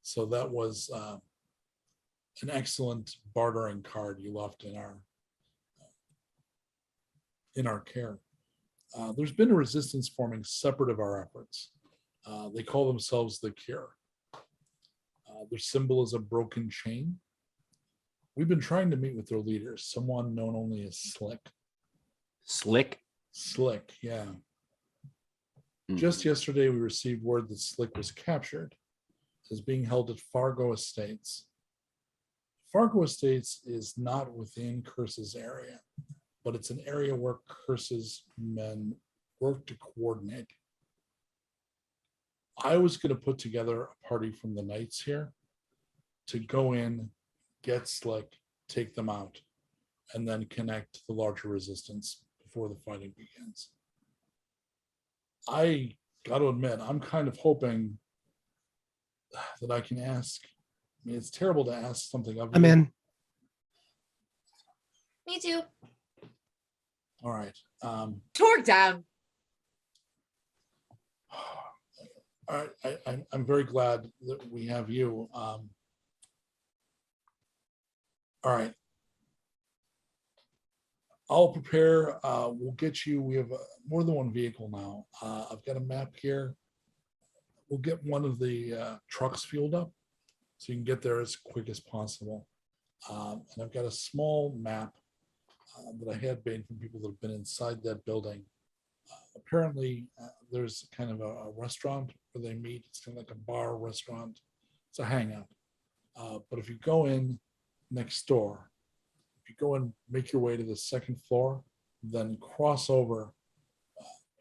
So that was an excellent bartering card you left in our care. There's been a resistance forming separate of our efforts. They call themselves the Cure. Their symbol is a broken chain. We've been trying to meet with their leaders, someone known only as Slick. Slick? Slick, yeah. Just yesterday, we received word that Slick was captured as being held at Fargo Estates. Fargo Estates is not within Curse's area, but it's an area where Curse's men work to coordinate. I was going to put together a party from the knights here to go in, get Slick, take them out, and then connect the larger resistance before the fighting begins. I got to admit, I'm kind of hoping that I can ask. I mean, it's terrible to ask something of you. I'm in. Me too. All right. Torg down. All right. I'm very glad that we have you. All right. I'll prepare. We'll get you. We have more than one vehicle now. I've got a map here. We'll get one of the trucks fueled up so you can get there as quick as possible. And I've got a small map that I had made from people that have been inside that building. Apparently, there's kind of a restaurant where they meet. It's kind of like a bar restaurant. It's a hangout. But if you go in next door, if you go and make your way to the second floor, then cross over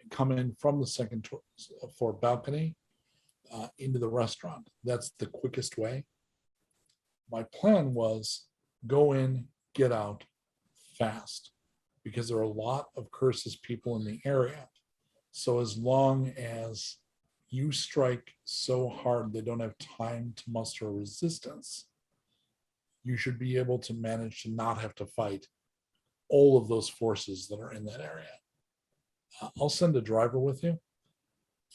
and come in from the second floor balcony into the restaurant. That's the quickest way. My plan was go in, get out fast, because there are a lot of Curse's people in the area. So as long as you strike so hard they don't have time to muster a resistance, you should be able to manage to not have to fight all of those forces that are in that area. I'll send a driver with you,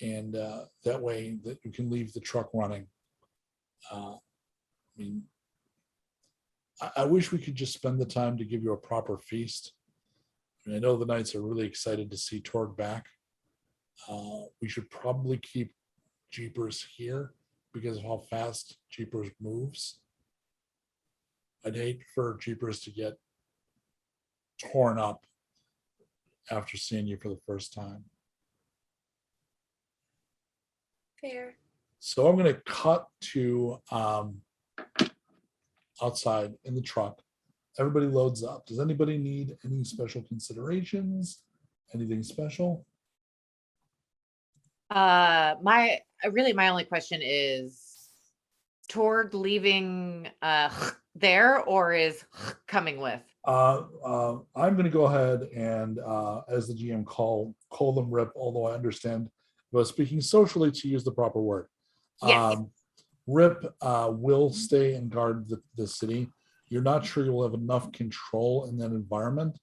and that way that you can leave the truck running. I mean, I wish we could just spend the time to give you a proper feast. I mean, I know the Knights are really excited to see Torg back. We should probably keep Jeepers here because of how fast Jeepers moves. I'd hate for Jeepers to get torn up after seeing you for the first time. Fair. So I'm going to cut to outside in the truck. Everybody loads up. Does anybody need any special considerations? Anything special? My only question is Torg leaving there, or is coming with? I'm going to go ahead and as the GM call them Rip, although I understand I was speaking socially to use the proper word. Yes. Rip will stay and guard the city. You're not sure you'll have enough control in that environment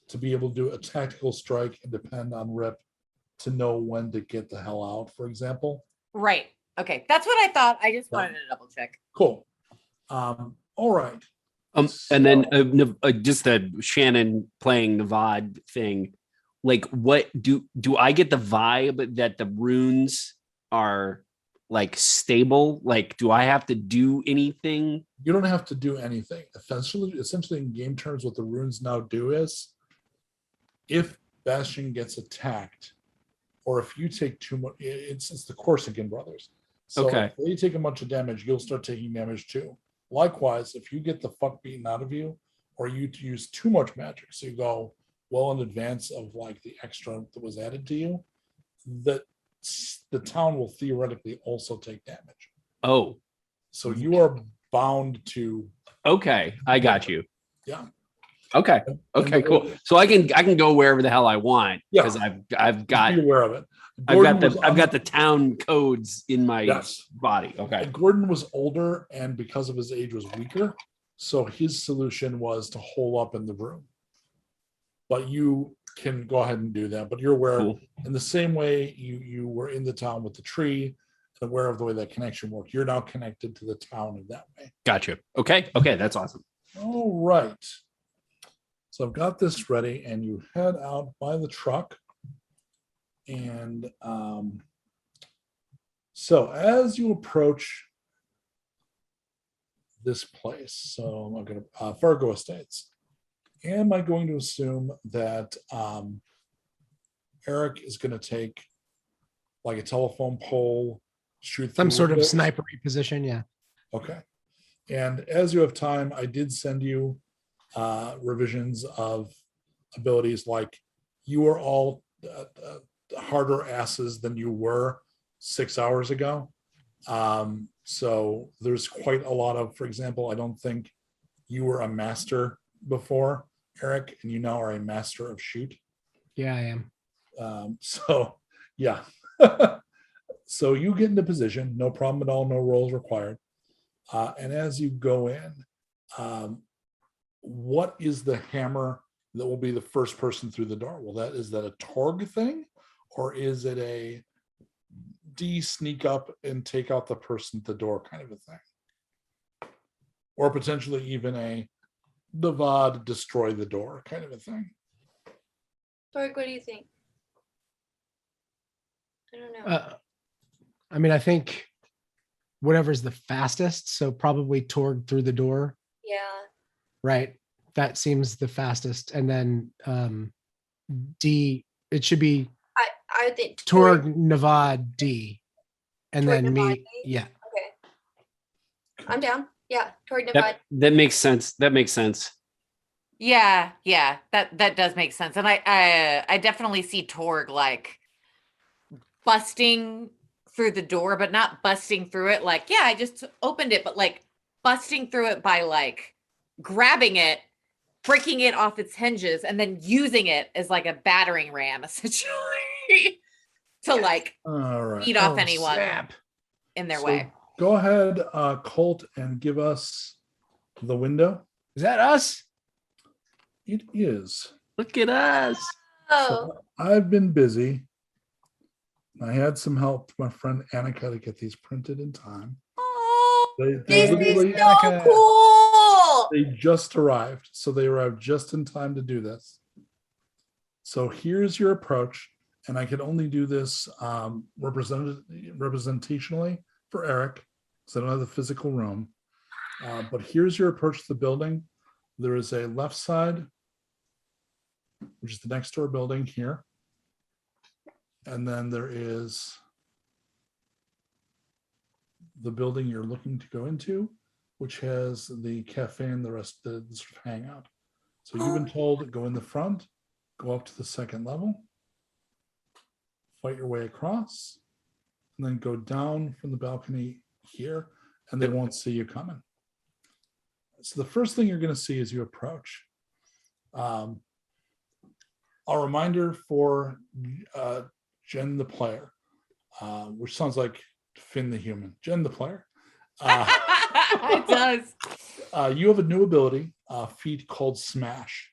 to be able to do a tactical strike and depend on Rip to know when to get the hell out, for example. Right. Okay. That's what I thought. I just wanted to double check. Cool. All right. And then just the Shannon playing Navad thing. Like, what do I get the vibe that the runes are like stable? Like, do I have to do anything? You don't have to do anything. Essentially in game terms, what the runes now do is if Bastion gets attacked, or if you take too much, it's the Corsican brothers. So Okay. if they take a bunch of damage, you'll start taking damage too. Likewise, if you get the fuck beaten out of you, or you use too much magic, so you go well in advance of like the extra that was added to you, that the town will theoretically also take damage. Oh, So you are bound to. okay. I got you. Yeah. Okay. Okay, cool. So I can go wherever the hell I want because I've got Be aware of it. I've got the town codes in my body. Okay. And Gordon was older and because of his age was weaker. So his solution was to hole up in the room. But you can go ahead and do that. But you're aware in the same way you were in the town with the tree and aware of the way that connection worked. You're now connected to the town in that way. Gotcha. Okay. Okay. That's awesome. All right. So I've got this ready and you head out by the truck. And so as you approach this place, so I'm going to Fargo Estates, am I going to assume that Erik is going to take like a telephone pole, shoot Some sort of it? snipery position? Yeah. Okay. And as you have time, I did send you revisions of abilities like you are all harder asses than you were 6 hours ago. So there's quite a lot of, for example, I don't think you were a master before, Erik, and you now are a master of shoot. Yeah, I am. So yeah. So you get into position, no problem at all, no rolls required. And as you go in, what is the hammer that will be the first person through the door? Is that a Torg thing, or is it a D sneak up and take out the person at the door kind of a thing? Or potentially even a Devad destroy the door kind of a thing? Torg, what do you think? I don't know. I mean, I think whatever's the fastest. So probably Torg through the door. Yeah. Right. That seems the fastest. And then D, it should be I think Torg, Navad, D. And Torg, then Navad, me. D? Yeah. Okay. I'm down. Yeah. Torg, Navad. That makes sense. That makes sense. Yeah, that does make sense. And I definitely see Torg like busting through the door, but not busting through it like, yeah, I just opened it, but like busting through it by like grabbing it, breaking it off its hinges, and then using it as like a battering ram, essentially, to like All right. beat off anyone Snap. in their So way. go ahead, Colt, and give us the window. Is that us? It is. Look at us. Oh, So I've been busy. I had some help from my friend Annika to get these printed in time. oh, They this literally- is so Annika. cool. They just arrived, so they arrived just in time to do this. So here's your approach, and I can only do this representationally for Erik, because I don't have the physical room. But here's your approach to the building. There is a left side, which is the next door building here. And then there is the building you're looking to go into, which has the cafe and the rest of the sort of hangout. So you've been told to go in the front, go up to the second level, fight your way across, and then go down from the balcony here, and they won't see you coming. So the first thing you're going to see as you approach, a reminder for Jen the player, which sounds like Finn the human. Jen the player. It does. You have a new ability, feat called Smash.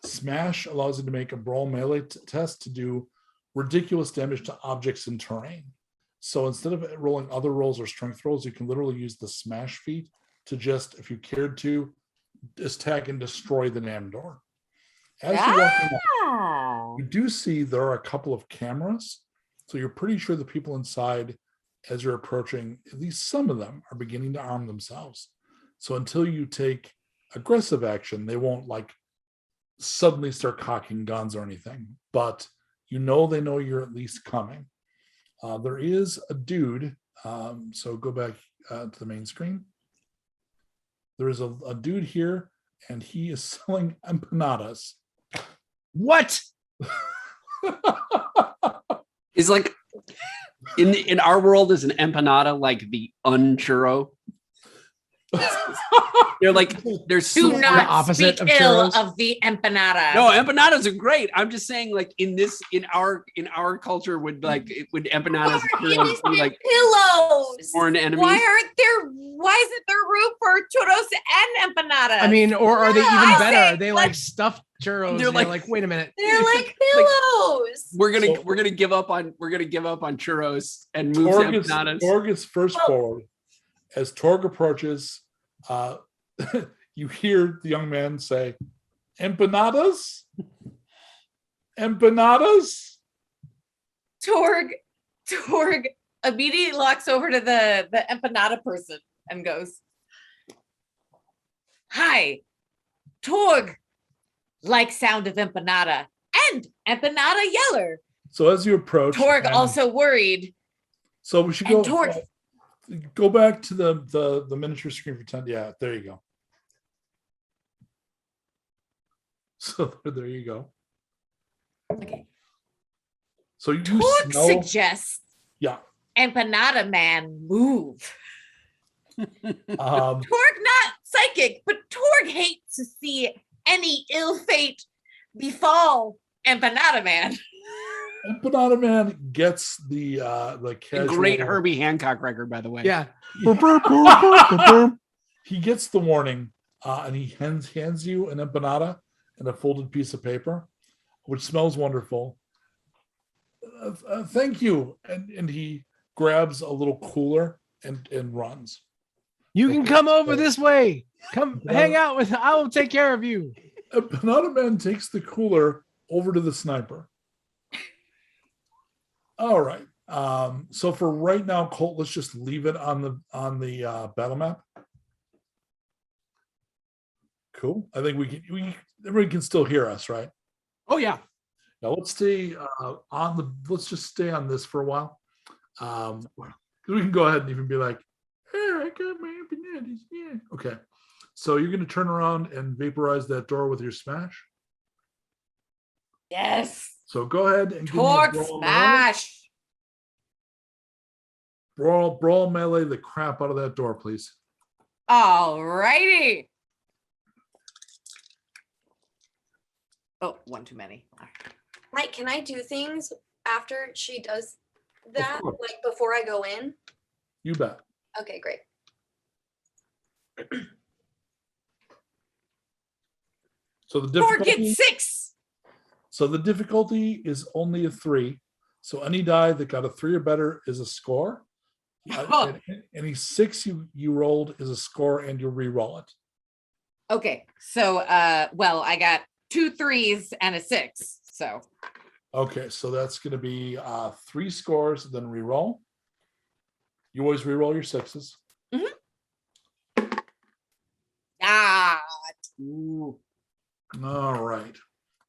Smash allows you to make a brawl melee test to do ridiculous damage to objects and terrain. So instead of rolling other rolls or strength rolls, you can literally use the Smash feat to just, if you cared to, attack and destroy the damn door. As you're walking up, you do see there are a couple of cameras. So you're pretty sure the people inside, as you're approaching, at least some of them are beginning to arm themselves. So until you take aggressive action, they won't like suddenly start cocking guns or anything, but you know they know you're at least coming. There is a dude, so go back to the main screen. There is a dude here, and he is selling empanadas. What? Is like in our world, is an empanada like the unchurro? They're like they're Do super. not opposite speak of ill churros. of the empanada. No, empanadas are great. I'm just saying, like in our culture, would empanadas and churros be like Pillows. foreign enemies? Why isn't there room for churros and empanadas? I mean, or are they even I better? say, Are they like stuffed churros? They're They're like- like, wait a minute. They're like pillows. We're So- gonna give up on churros and move to empanadas. Torg is first forward. As Torg approaches, you hear the young man say, empanadas? Empanadas? Torg immediately walks over to the empanada person and goes, "Hi, Torg, like sound of empanada and empanada yeller." So as you approach, Torg and- also worried. So we should And go. Torg- Go back to the miniature screen for 10. Yeah, there you go. So there you go. Okay. So you Torg smell, suggests yeah. empanada man move. Um, Torg not psychic, but Torg hates to see any ill fate befall empanada man. Empanada Man gets the A casual. great Herbie Hancock record, by the way. Yeah. He gets the warning, and he hands you an empanada and a folded piece of paper, which smells wonderful. Thank you, and he grabs a little cooler and runs. You can Okay, come over so- this way. Come hang out with. I will take care of you. Empanada Man takes the cooler over to the sniper. All right. So for right now, Colt, let's just leave it on the battle map. Cool. I think everybody can still hear us, right? Oh yeah. Now let's stay let's just stay on this for a while. We can go ahead and even be like, hey, I got my empanadas. Yeah. Okay. So you're gonna turn around and vaporize that door with your smash. Yes. So go ahead and give me a Torg brawl smash. brawl melee the crap out of that door, please. All righty. Oh, one too many. Mike, can I do things after she does that? course. Like before I go in? You bet. Okay, great. So the Torg difficulty. gets 6. So the difficulty is only a 3. So any die that got a 3 or better is a score. Any 6 you rolled is a score, and you'll re-roll it. Okay, so well, I got 2 3s and a 6. So Okay, so that's going to be 3 scores, then re-roll. You always re-roll your 6s. ooh. All right.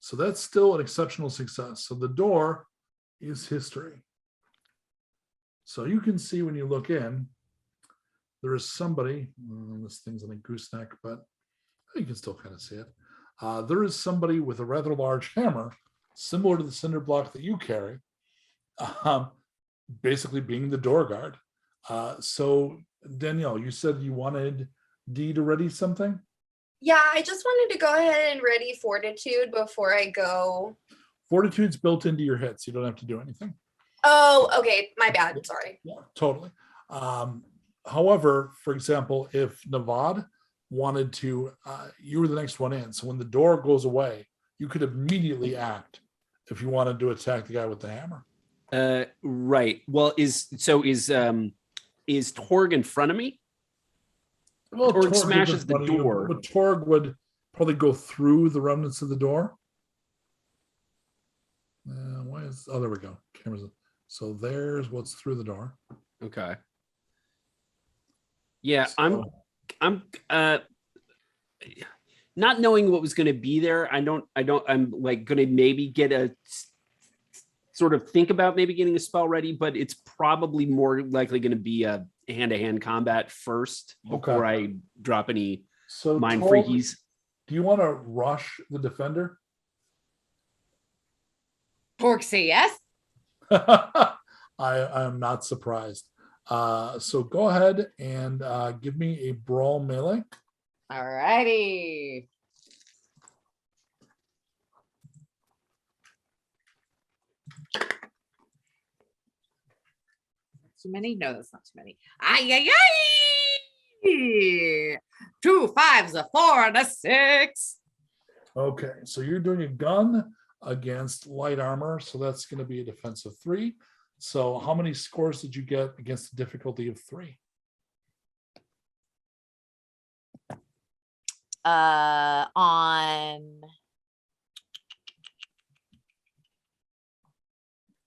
So that's still an exceptional success. So the door is history. So you can see when you look in, there is somebody, this thing's on a gooseneck, but you can still kind of see it. There is somebody with a rather large hammer, similar to the cinder block that you carry, basically being the door guard. So Danielle, you said you wanted Dee to ready something? Yeah, I just wanted to go ahead and ready fortitude before I go. Fortitude's built into your hits. You don't have to do anything. Oh, okay. My bad. Sorry. Yeah, totally. However, for example, if Navad wanted to, you were the next one in. So when the door goes away, you could immediately act if you wanted to attack the guy with the hammer. Right. Well, is Torg in front of me? Well, Torg Torg is smashes in the front of you, door. but Torg would probably go through the remnants of the door. Why is? Oh, there we go. Cameras. So there's what's through the door. Okay. Yeah, So- I'm not knowing what was going to be there. I'm like going to maybe get a sort of think about maybe getting a spell ready, but it's probably more likely going to be a hand-to-hand combat first before I drop any mind Torg, freakies. do you want to rush the defender? Torg say yes. I am not surprised. So go ahead and give me a brawl melee. All righty. Too many? No, that's not too many. Ay, ay, ay! 2 5s, a 4, and a 6. Okay, so you're doing a gun against light armor, so that's going to be a defensive 3. So how many scores did you get against the difficulty of 3?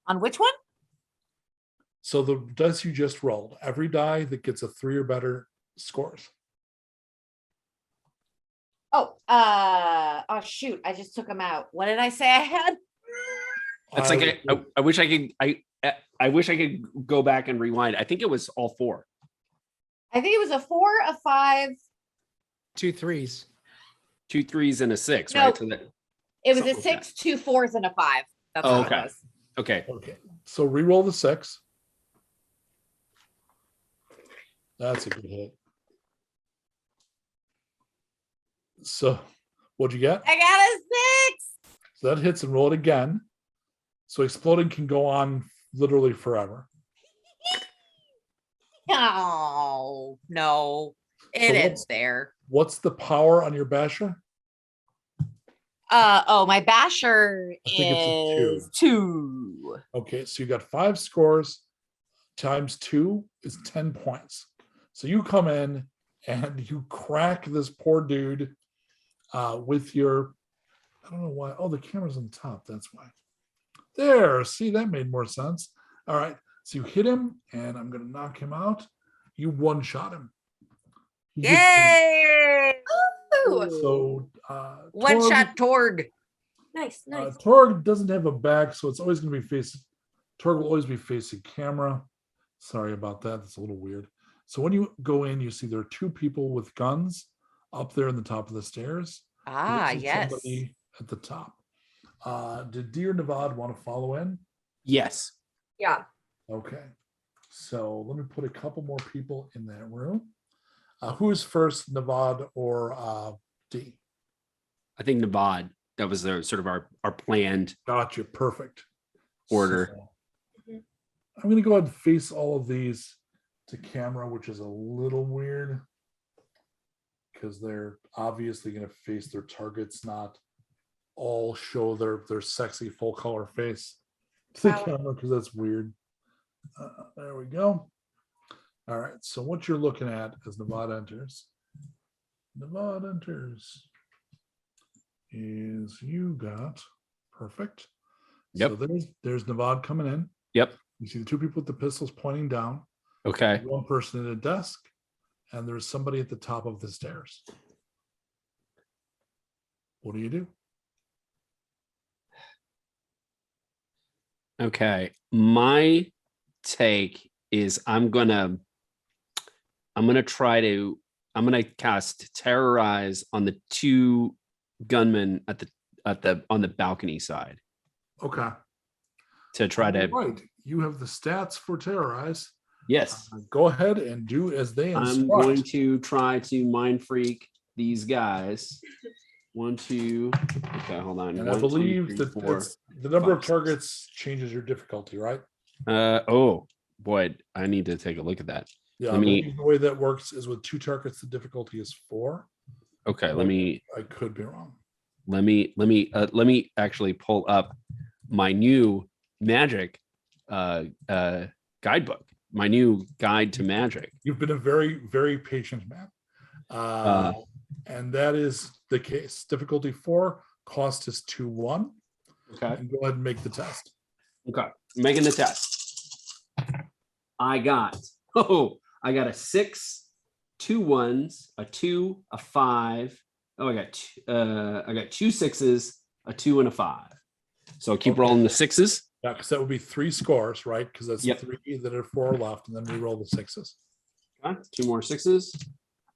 On which one? So the dice you just rolled, every die that gets a 3 or better scores. Oh, shoot! I just took them out. What did I say I had? That's like I wish I could. I wish I could go back and rewind. I think it was all 4. I think it was a 4, a 5. 2 3s. 2 3s and a 6, No. right? So that, It was a something like 6, 2 4s, and a 5. That's Oh, what okay. it was. okay. Okay, so re-roll the 6. That's a good hit. So, what'd you get? I got a 6. So that hits and roll it again. So exploding can go on literally forever. Oh, no. It So ends there. What's the power on your basher? My basher I think it's is 2. Okay, so you got 5 scores times 2 is 10 points. So you come in and you crack this poor dude with your, I don't know why. Oh, the camera's on top. That's why. There. See, that made more sense. All right. So you hit him, and I'm going to knock him out. You one-shot him. Yay! Ooh, So One Torg, shot Torg. nice. Torg doesn't have a back, so it's always going to be facing. Torg will always be facing camera. Sorry about that. That's a little weird. So when you go in, you see there are 2 people with guns up there in the top of the stairs. Ah, You see yes. somebody at the top. Did Dear Nevad want to follow in? Yes. Yeah. Okay. So let me put a couple more people in that room. Who is first, Nevad or D? I think Navad. That was the sort of our planned Gotcha. Perfect. order. So, I'm going to go ahead and face all of these to camera, which is a little weird because they're obviously going to face their targets, not all show their sexy full color face to the camera, because that's weird. There we go. All right. So what you're looking at as Nevad enters is you got perfect. Yep. So there's Nevad coming in. Yep. You see the 2 people with the pistols pointing down. Okay. 1 person at a desk, and there's somebody at the top of the stairs. What do you do? Okay. My take is I'm gonna cast terrorize on the 2 gunmen on the balcony side Okay. to try to. Right. You have the stats for terrorize. Yes. Go ahead and do as they instruct. I'm going to try to mind freak these guys. 1, 2. Okay, hold on. And 1, I believe 2, 3, that 4, it's the number 5, of targets changes your difficulty, right? Oh boy, I need to take a look at that. Yeah. Let me. The way that works is with 2 targets, the difficulty is 4. Okay, let me. I could be wrong. Let me actually pull up my new magic guidebook. My new guide to magic. You've been a very, very patient man. And that is the case. Difficulty 4, cost is 2-1. Okay. And go ahead and make the test. Okay. Making the test. I got a 6, 2 1s, a 2, a 5. Oh, I got 2 6s, a 2, and a 5. So I'll keep rolling the 6s. Yeah, because that would be 3 scores, right? Because that's Yep. 3 that are 4 left, and then we roll the 6s. Okay, 2 more 6s.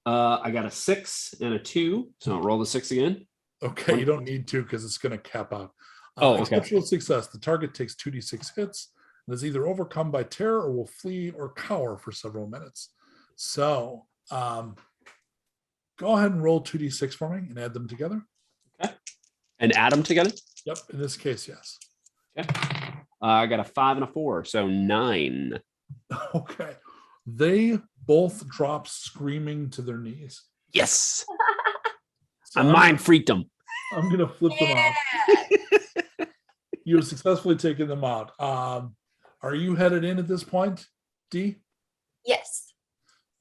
I got a 6 and a 2, so I'll roll the 6 again. Okay, you don't need to because it's going to cap out. Okay. Exceptional success. The target takes 2d6 hits and is either overcome by terror or will flee or cower for several minutes. So go ahead and roll 2d6 for me and add them together. Okay. And add them together? Yep, in this case, yes. Okay. I got a 5 and a 4, so 9. Okay. They both drop screaming to their knees. Yes. So I mind freaked them. I'm going to flip them out. You have successfully taken them out. Are you headed in at this point, D? Yes.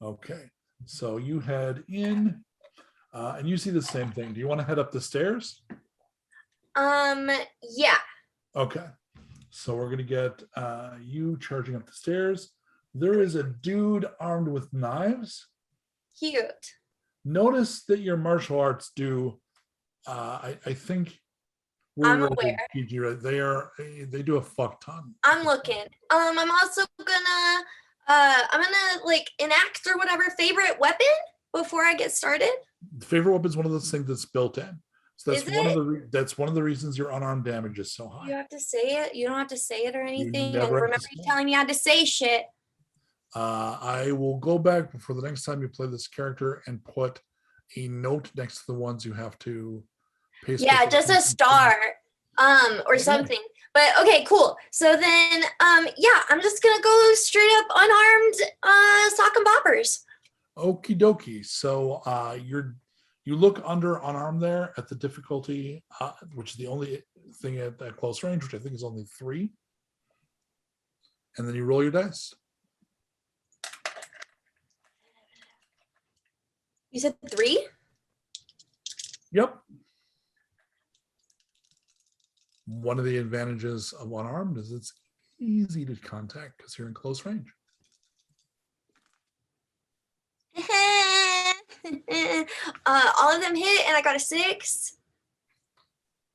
Okay. So you head in and you see the same thing. Do you want to head up the stairs? Yeah. Okay. So we're going to get you charging up the stairs. There is a dude armed with knives. Cute. Notice that your martial arts do, I think I'm rated aware. PG, right? They do a fuck ton. I'm looking. I'm also gonna I'm gonna like enact or whatever favorite weapon before I get started. The favorite weapon is one of those things that's built in. So that's Is one it? of that's one of the reasons your unarmed damage is so high. You have to say it. You don't have to say it or anything. never And have to remember say you it. telling me I had to say shit. I will go back before the next time you play this character and put a note next to the ones you have to pay Yeah, special just a attention to. star, or Okay. something. But okay, cool. So then, yeah, I'm just gonna go straight up unarmed, sock and boppers. Okie dokie. So you look under unarmed there at the difficulty, which is the only thing at that close range, which I think is only 3. And then you roll your dice. You said 3? Yep. One of the advantages of unarmed is it's easy to contact because you're in close range. All of them hit, and I got a 6.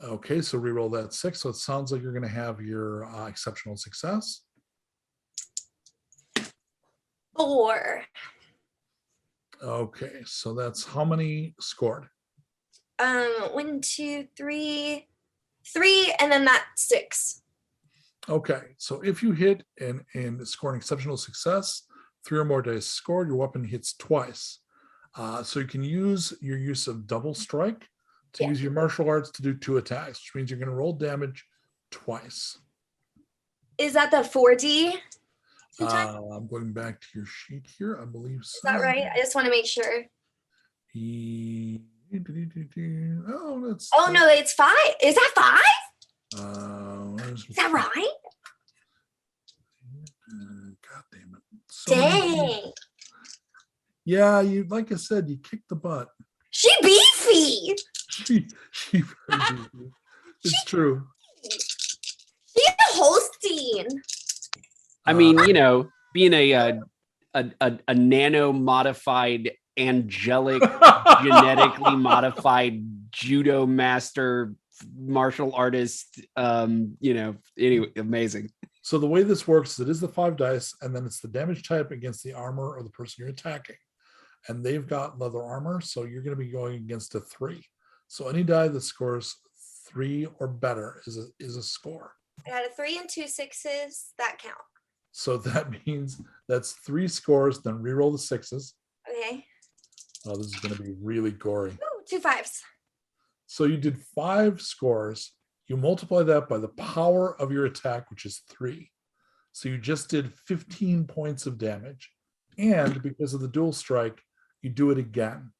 Okay, so reroll that 6. So it sounds like you're going to have your exceptional success. 4. Okay, so that's how many scored? 1, 2, 3, 3, and then that 6. Okay, so if you hit and score an exceptional success, 3 or more dice scored, your weapon hits twice. So you can use your use of double strike to use your martial arts to do 2 attacks, which means you're going to roll damage twice. Is that the 4D? I'm going back to your sheet here. I believe so. Is that right? I just want to make sure. Oh, that's. Oh no, it's 5. Is that 5? Is that right? God damn it! So Dang. Yeah, you like I said, you kicked the butt. She beefy. She it's true. She's a Holstein. I mean, you know, being a nano modified, angelic, genetically modified judo master, martial artist, you know, anyway, amazing. So the way this works is it is the 5 dice, and then it's the damage type against the armor of the person you're attacking. And they've got leather armor, so you're going to be going against a 3. So any die that scores 3 or better is a score. I got a 3 and 2 6s. That count. So that means that's 3 scores, then reroll the 6s. Okay. Oh, this is going to be really gory. Ooh, 2 5s. So you did 5 scores. You multiply that by the power of your attack, which is 3. So you just did 15 points of damage. And because of the dual strike, you do it again.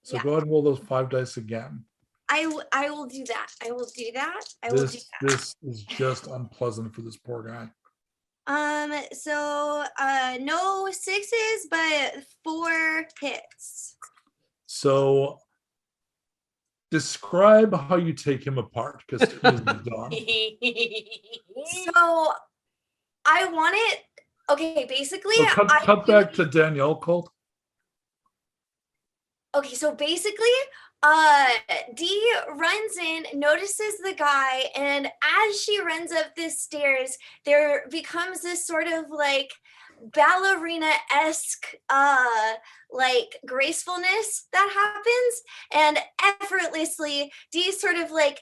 So go ahead and roll those 5 dice again. I will do that. I will do that. I will do that. This is just unpleasant for this poor guy. So no 6s, but 4 hits. So describe how you take him apart, because he's done. So I want it. Okay, basically, So cut back to Danielle, Colt. Okay, so basically, Dee runs in, notices the guy, and as she runs up the stairs, there becomes this sort of like ballerina-esque like gracefulness that happens, and effortlessly Dee sort of like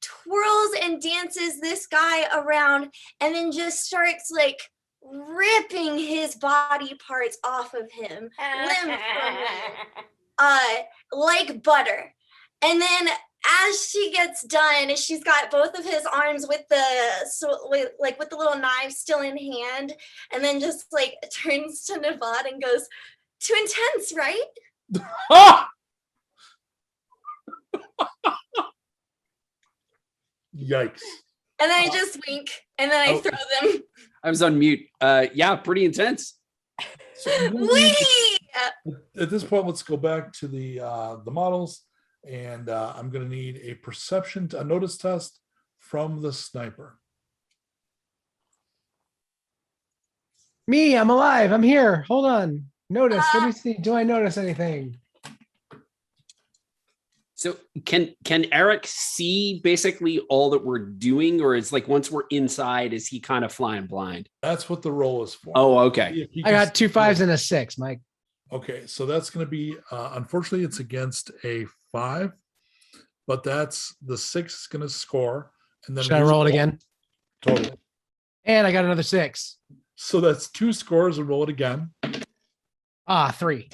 twirls and dances this guy around, and then just starts like ripping his body parts off of him, limb from limb, like butter. And then as she gets done, she's got both of his arms with the little knife still in hand, and then just like turns to Nevad and goes, "Too intense, right?" Ah! Yikes. And then I just wink, and then I throw them. I was on mute. Yeah, pretty intense. So Wee! at this point, let's go back to the models, and I'm going to need a notice test from the sniper. Me, I'm alive. I'm here. Hold on. Notice. Let me see. Do I notice anything? So can Erik see basically all that we're doing, or is like once we're inside, is he kind of flying blind? That's what the roll is for. Oh, okay. I got 2 5s and a 6, Mike. Okay, so that's going to be, unfortunately, it's against a 5, but that's the 6 is going to score. And then Should I roll it again? Totally. And I got another 6. So that's 2 scores and roll it again. 3.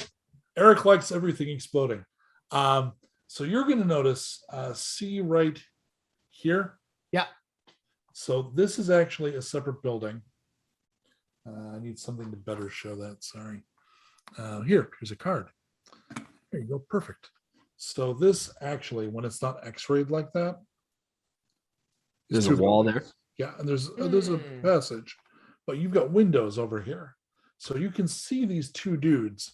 Erik likes everything exploding. So you're going to notice, see right here. Yeah. So this is actually a separate building. I need something to better show that. Sorry. Here's a card. There you go. Perfect. So this actually, when it's not X-rayed like that, There's a wall there. Yeah, and there's a passage, but you've got windows over here, so you can see these 2 dudes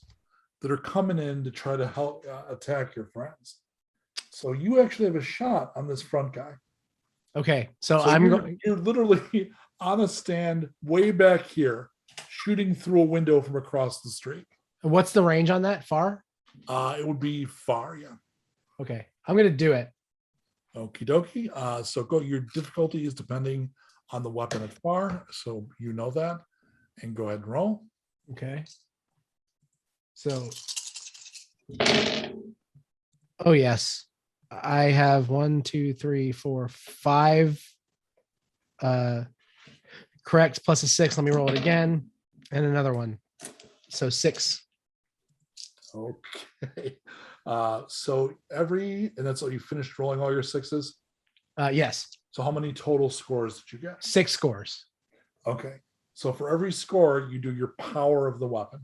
that are coming in to try to help attack your friends. So you actually have a shot on this front guy. Okay, so you're literally on a stand way back here, shooting through a window from across the street. What's the range on that? Far? It would be far, yeah. Okay, I'm gonna do it. Okie dokie. So go. Your difficulty is depending on the weapon at far, so you know that. And go ahead and roll. Okay. So, oh yes, I have 1, 2, 3, 4, 5. Correct, plus a 6. Let me roll it again, and another one. So 6. Okay. So and that's all you finished rolling all your 6s? Yes. So how many total scores did you get? 6 scores. Okay. So for every score, you do your power of the weapon.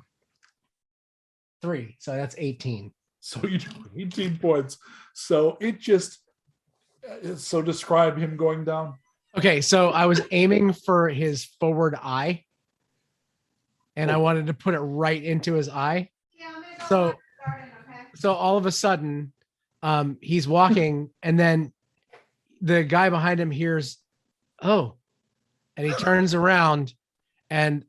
3. So that's 18. So you do 18 points. So so describe him going down. Okay, so I was aiming for his forward eye, and I wanted to put it right into his eye. So all of a sudden, he's walking, and then the guy behind him hears, "Oh," and he turns around, and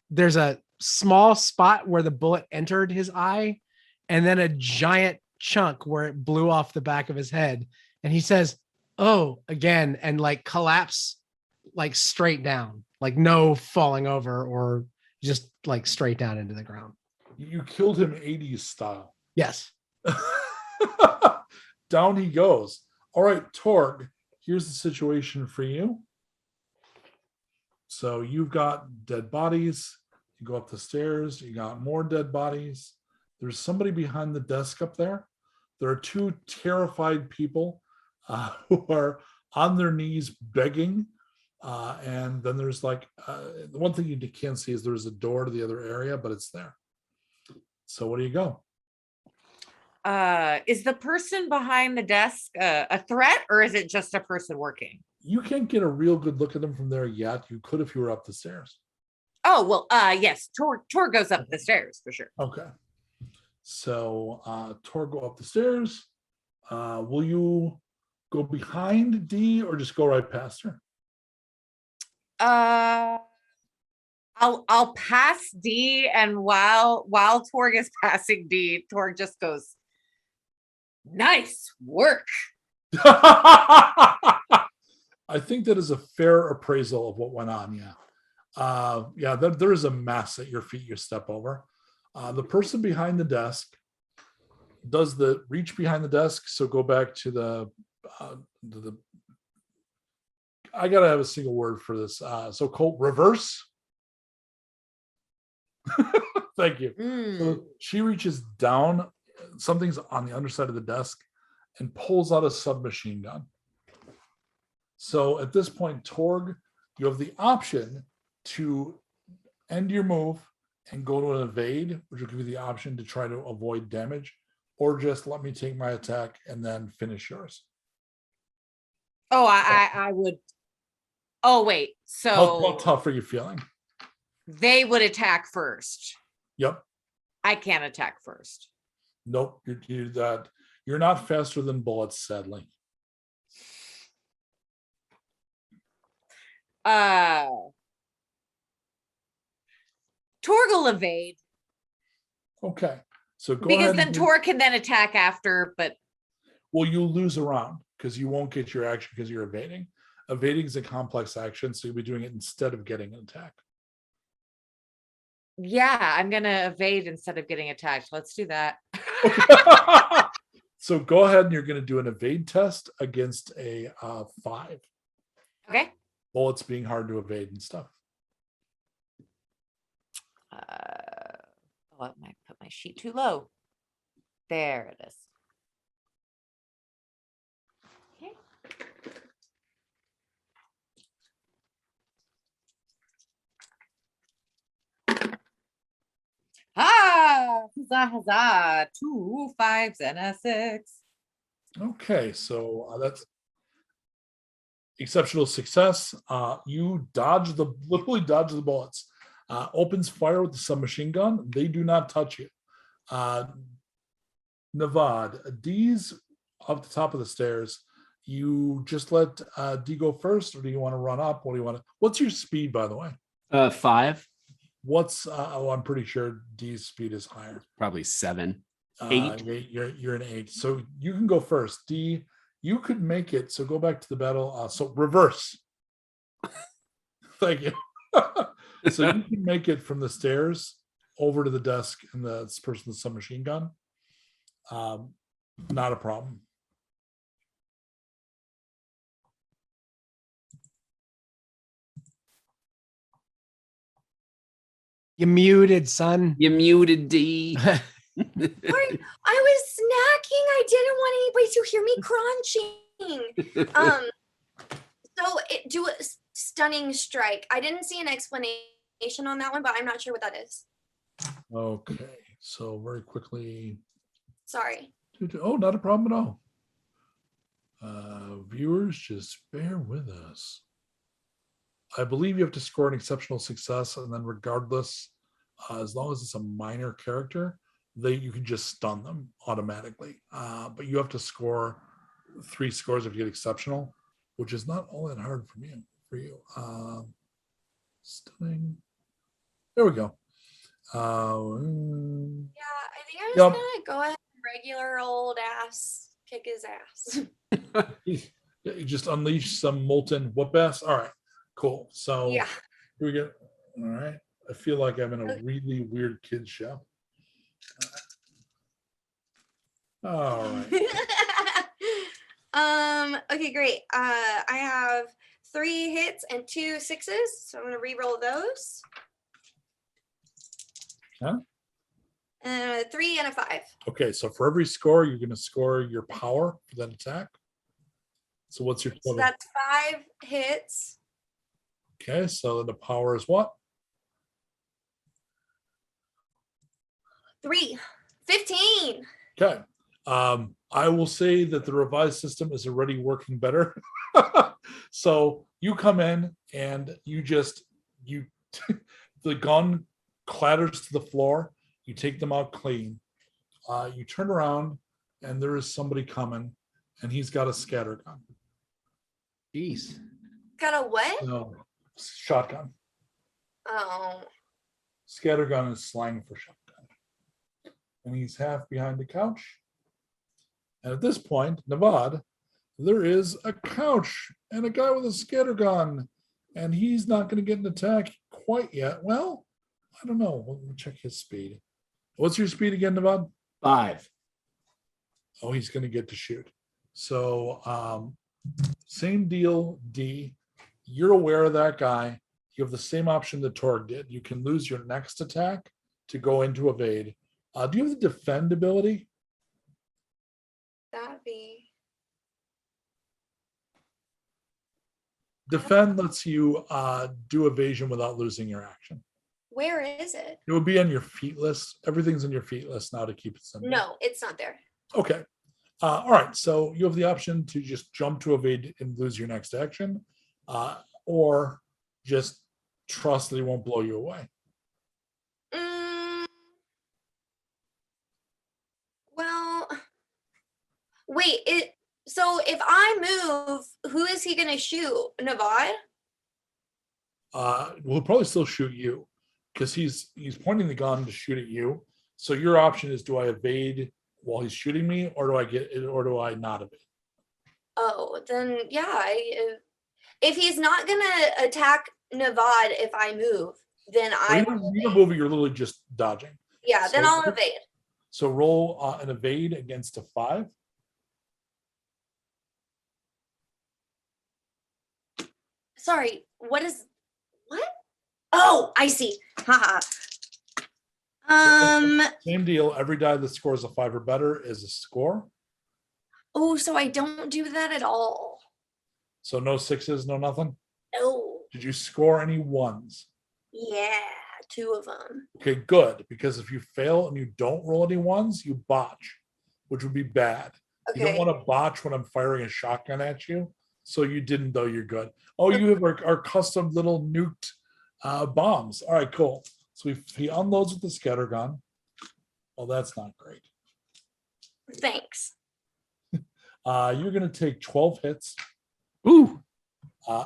there's a small spot where the bullet entered his eye, and then a giant chunk where it blew off the back of his head, and he says, "Oh," again, and like collapse, like straight down, like no falling over or just like straight down into the ground. You killed him 80s style. Yes. Down he goes. All right, Torg, here's the situation for you. So you've got dead bodies. You go up the stairs. You got more dead bodies. There's somebody behind the desk up there. There are 2 terrified people who are on their knees begging. And then there's the one thing you can't see is there's a door to the other area, but it's there. So what do you go? Is the person behind the desk a threat, or is it just a person working? You can't get a real good look at them from there yet. You could if you were up the stairs. Oh, well, yes, Torg goes up the stairs for sure. Okay. So Torg go up the stairs. Will you go behind D or just go right past her? I'll pass D, and while Torg is passing D, Torg just goes, "Nice work." I think that is a fair appraisal of what went on. Yeah. There is a mess at your feet you step over. The person behind the desk does the reach behind the desk. So go back to the I gotta have a single word for this. So Colt, reverse. Thank you. So she reaches down, something's on the underside of the desk, and pulls out a submachine gun. So at this point, Torg, you have the option to end your move and go to an evade, which will give you the option to try to avoid damage, or just let me take my attack and then finish yours. Oh, I would. Oh, wait. So how tough are you feeling? They would attack first. Yep. I can't attack first. Nope. You're not faster than bullets, sadly. Torg will evade. Okay. So go because ahead then Torg can then attack after, but well, you'll lose a round because you won't get your action because you're evading. Evading is a complex action, so you'll be doing it instead of getting an attack. Yeah, I'm gonna evade instead of getting attacked. Let's do that. So go ahead and you're going to do an evade test against a 5. Okay. Bullets being hard to evade and stuff. I put my sheet too low. There it is. Okay. Huzzah, huzzah. 2 5s and a 6. Okay, so that's exceptional success. You literally dodge the bullets. Opens fire with the submachine gun. They do not touch you. Navad, D's up the top of the stairs. You just let D go first, or do you want to run up? What do you want to? What's your speed, by the way? 5. What's I'm pretty sure D's speed is higher. Probably 7. 8. You're an 8, so you can go first. D, you could make it. So go back to the battle. So reverse. Thank you. So you can make it from the stairs over to the desk and this person with the submachine gun. Not a problem. You muted, son. You muted, D. Sorry, I was snacking. I didn't want anybody to hear me crunching. Do a stunning strike. I didn't see an explanation on that one, but I'm not sure what that is. Okay, so very quickly. Sorry. Oh, not a problem at all. Viewers, just bear with us. I believe you have to score an exceptional success, and then regardless, as long as it's a minor character, you can just stun them automatically. But you have to score 3 scores if you get exceptional, which is not all that hard for you. Stunning. There we go. Yeah, I think I'm just gonna go ahead and regular old ass kick his ass. You just unleash some molten whoop ass. All right, cool. So Yeah. here we go. All right. I feel like I'm in a really weird kids show. All right. Okay, great. I have 3 hits and 2 6s, so I'm gonna re-roll those. Huh? And a 3 and a 5. Okay, so for every score, you're going to score your power for that attack. So what's your total? So that's 5 hits. Okay, so the power is what? 3. 15. Okay. I will say that the revised system is already working better. So you come in and the gun clatters to the floor. You take them out clean. You turn around and there is somebody coming, and he's got a scatter gun. Jeez. Got a what? No, shotgun. Oh. Scatter gun is slang for shotgun. And he's half behind the couch. And at this point, Navad, there is a couch and a guy with a scatter gun, and he's not going to get an attack quite yet. Well, I don't know. We'll check his speed. What's your speed again, Navad? 5. Oh, he's going to get to shoot. So same deal, D. You're aware of that guy. You have the same option that Torg did. You can lose your next attack to go into evade. Do you have the defend ability? That'd be. Defend lets you do evasion without losing your action. Where is it? It would be on your feat list. Everything's on your feat list now to keep it simple. No, it's not there. Okay. All right. So you have the option to just jump to evade and lose your next action, or just trust that it won't blow you away. Well, wait. So if I move, who is he gonna shoot? Navad? We'll probably still shoot you because he's pointing the gun to shoot at you. So your option is: do I evade while he's shooting me, or do I not evade? Oh, then yeah. If he's not gonna attack Navad if I move, then You're moving. You're literally just dodging. Yeah, then I'll evade. So roll an evade against a 5. Sorry, what? Oh, I see. Haha. Same deal. Every die that scores a 5 or better is a score. Oh, so I don't do that at all. So no 6s, no nothing? No. Did you score any 1s? Yeah, 2 of them. Okay, good. Because if you fail and you don't roll any 1s, you botch, which would be bad. Okay. You don't want to botch when I'm firing a shotgun at you. So you didn't, though. You're good. Oh, you have our custom little nuked bombs. All right, cool. So he unloads with the scatter gun. Well, that's not great. Thanks. You're going to take 12 hits. Ooh.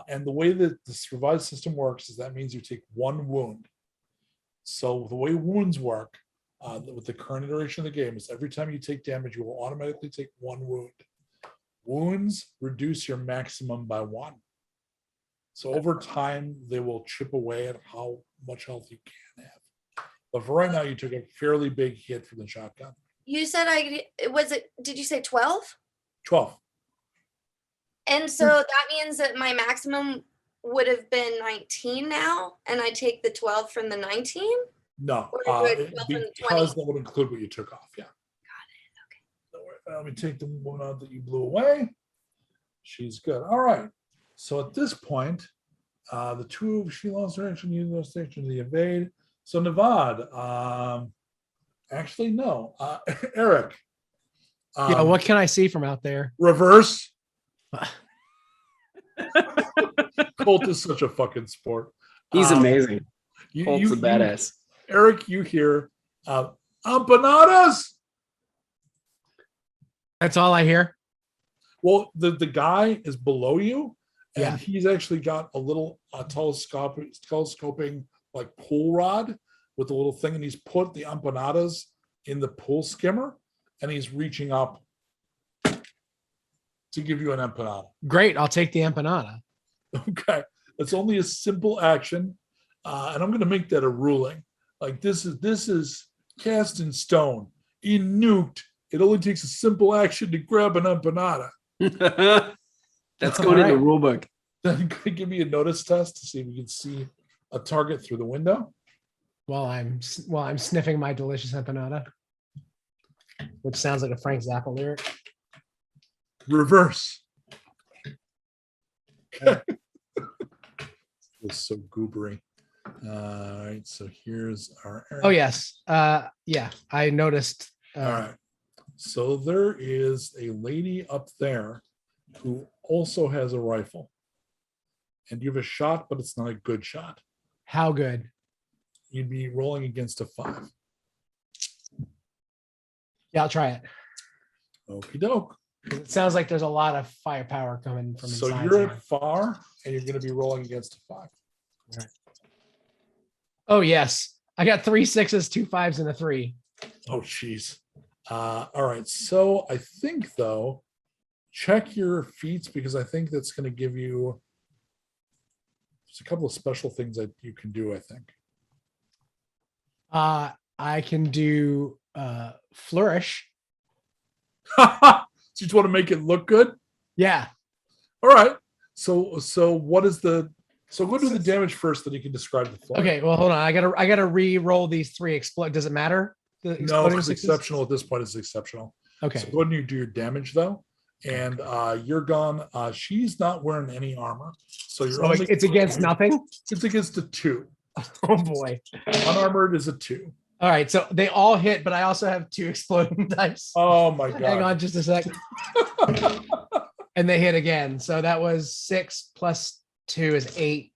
And the way that the survive system works is that means you take 1 wound. So the way wounds work with the current iteration of the game is every time you take damage, you will automatically take 1 wound. Wounds reduce your maximum by 1. So over time, they will chip away at how much health you can have. But for right now, you took a fairly big hit from the shotgun. You said did you say 12? 12. And so that means that my maximum would have been 19 now, and I take the 12 from the 19? No, Or do it 12 from the 20? because that would include what you took off. Yeah. Got it. Okay. Let me take the one out that you blew away. She's good. All right. So at this point, the 2, she lost her action, you lost action, the evade. So Navad, actually, no. Erik. Yeah, what can I see from out there? Reverse. Colt is such a fucking sport. He's amazing. Colt's a You, badass. Erik, you hear empanadas? That's all I hear. Well, the guy is below you, and Yeah. he's actually got a little telescoping like pool rod with a little thing, and he's put the empanadas in the pool skimmer, and he's reaching up to give you an empanada. Great, I'll take the empanada. Okay, it's only a simple action, and I'm going to make that a ruling. Like this is cast in stone. In Nuked, it only takes a simple action to grab an empanada. That's going in the rule book. Then give me a notice test to see if you can see a target through the window. While I'm sniffing my delicious empanada, which sounds like a Frank Zappa lyric. Reverse. It's so goobery. All right, so here's our. Oh yes, yeah, I noticed. All right, so there is a lady up there who also has a rifle, and you have a shot, but it's not a good shot. How good? You'd be rolling against a 5. Yeah, I'll try it. Okie doke. It sounds like there's a lot of firepower coming from So inside. you're here. at far, and you're going to be rolling against a 5. Oh yes, I got 3 6s, 2 5s, and a 3. Oh, jeez. All right. So I think, though, check your feats because I think that's going to give you there's a couple of special things that you can do, I think. I can do flourish. So you just want to make it look good? Yeah. All right. So what is the go do the damage first, then you can describe the floor. Okay. Well, hold on. I gotta re-roll these 3 explode. Does it matter? The No, exploding it's sixes? exceptional at this point. It's exceptional. Okay. So go ahead and you do your damage though. And you're gone. She's not wearing any armor. So you're So only it's against nothing. It's against a 2. Oh boy. Unarmored is a 2. All right. So they all hit, but I also have 2 exploding dice. Oh my god. Hang on just a second. And they hit again. So that was 6 plus 2 is 8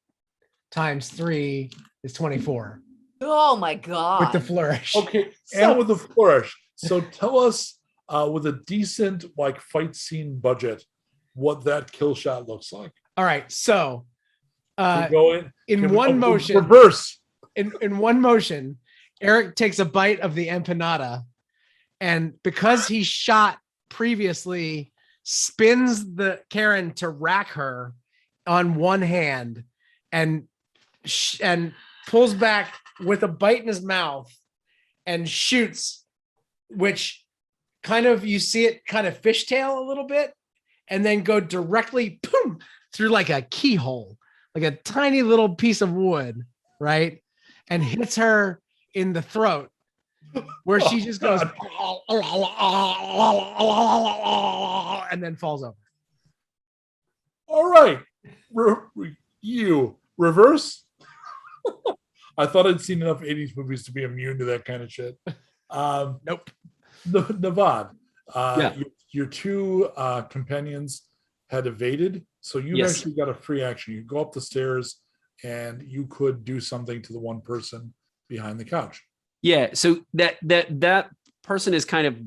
times 3 is 24 Oh my god. with the flourish. Okay, So- and with the flourish. So tell us with a decent like fight scene budget what that kill shot looks like. All right. So We go in in can we- one oh, motion, reverse. in one motion, Erik takes a bite of the empanada, and because he shot previously, spins the Karen to rack her on one hand, and pulls back with a bite in his mouth, and shoots, which kind of you see it kind of fishtail a little bit, and then go directly boom through like a keyhole, like a tiny little piece of wood, right? And hits her in the throat where she just goes God. and then falls over. All right. You reverse. I thought I'd seen enough 80s movies to be immune to that kind of shit. Nope. Navad, Yeah. your two companions had evaded, so you've Yes. actually got a free action. You go up the stairs and you could do something to the one person behind the couch. Yeah. So that person is kind of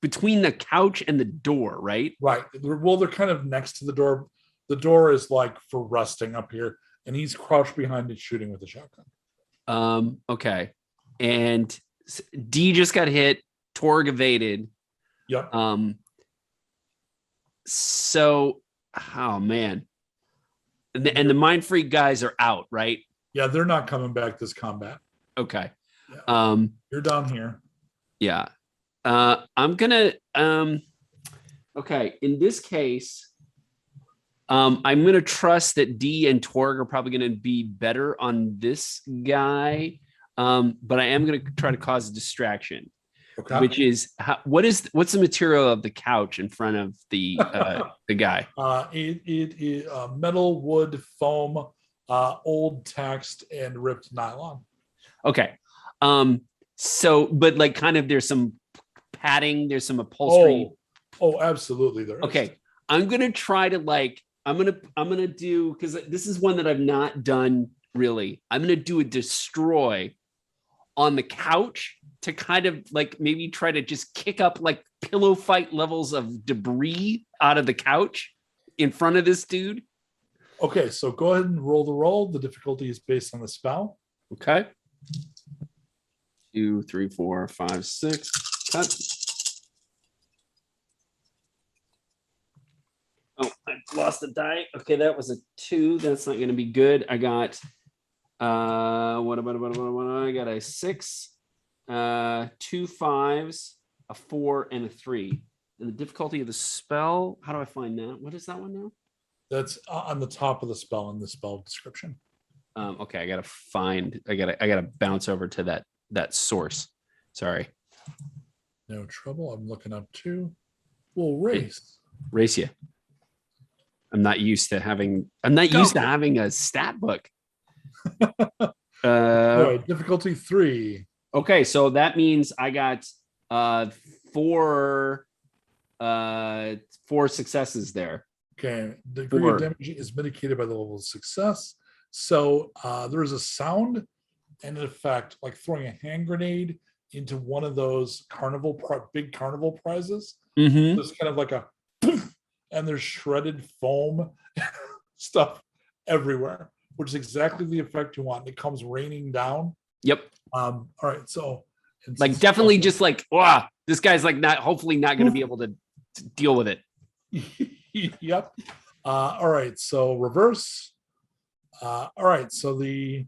between the couch and the door, right? Right. Well, they're kind of next to the door. The door is like for resting up here, and he's crouched behind it shooting with a shotgun. Okay. And D just got hit. Torg evaded. Yep. So, oh man. And the Mind Freak guys are out, right? Yeah, they're not coming back this combat. Okay. Yeah. You're down here. Yeah. I'm gonna okay, in this case, I'm gonna trust that D and Torg are probably gonna be better on this guy. But I am gonna try to cause a distraction, Okay. which is what's the material of the couch in front of the guy? It is metal, wood, foam, old text, and ripped nylon. Okay. So but like kind of there's some padding, there's some upholstery. Oh, absolutely. There is. Okay. I'm gonna try to I'm gonna do, because this is one that I've not done really. I'm gonna do a destroy on the couch to kind of like maybe try to just kick up like pillow fight levels of debris out of the couch in front of this dude. Okay, so go ahead and roll the roll. The difficulty is based on the spell. Okay. 2, 3, 4, 5, 6. Cut. Oh, I lost a die. Okay, that was a 2. That's not going to be good. I got what I got a 6, 2 5s, a 4, and a 3. And the difficulty of the spell, how do I find that? What is that one now? That's on the top of the spell in the spell description. Okay, I gotta bounce over to that source. Sorry. No trouble. I'm looking up too. We'll race. Race you. I'm not used to having a stat book. All right, difficulty 3. Okay, so that means I got 4 successes there. Okay, the degree of damage is mitigated by the level of success. So there is a sound and an effect like throwing a hand grenade into one of those big carnival prizes. Mm-hmm. It's kind of like a poof, and there's shredded foam stuff everywhere, which is exactly the effect you want. It comes raining down. Yep. All right, so like definitely just like, wow, this guy's like hopefully not going to be able to deal with it. Yep. All right, so reverse. All right, so the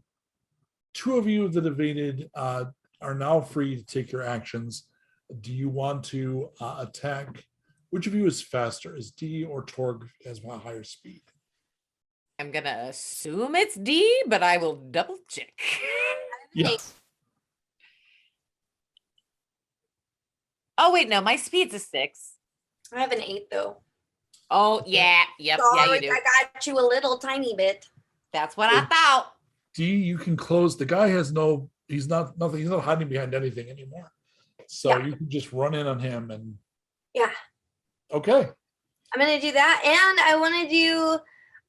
two of you that evaded are now free to take your actions. Do you want to attack? Which of you is faster? Is D or Torg has a higher speed? I'm gonna assume it's D, but I will double check. Yes. Oh wait, no, my speed's a 6. I have an 8 though. Oh yeah, yep, Sorry, yeah, you do. I got you a little tiny bit. That's what I thought. D, you can close. The guy has he's not hiding behind anything anymore. So Yeah. you can just run in on him and Yeah, okay. I'm gonna do that, and I want to do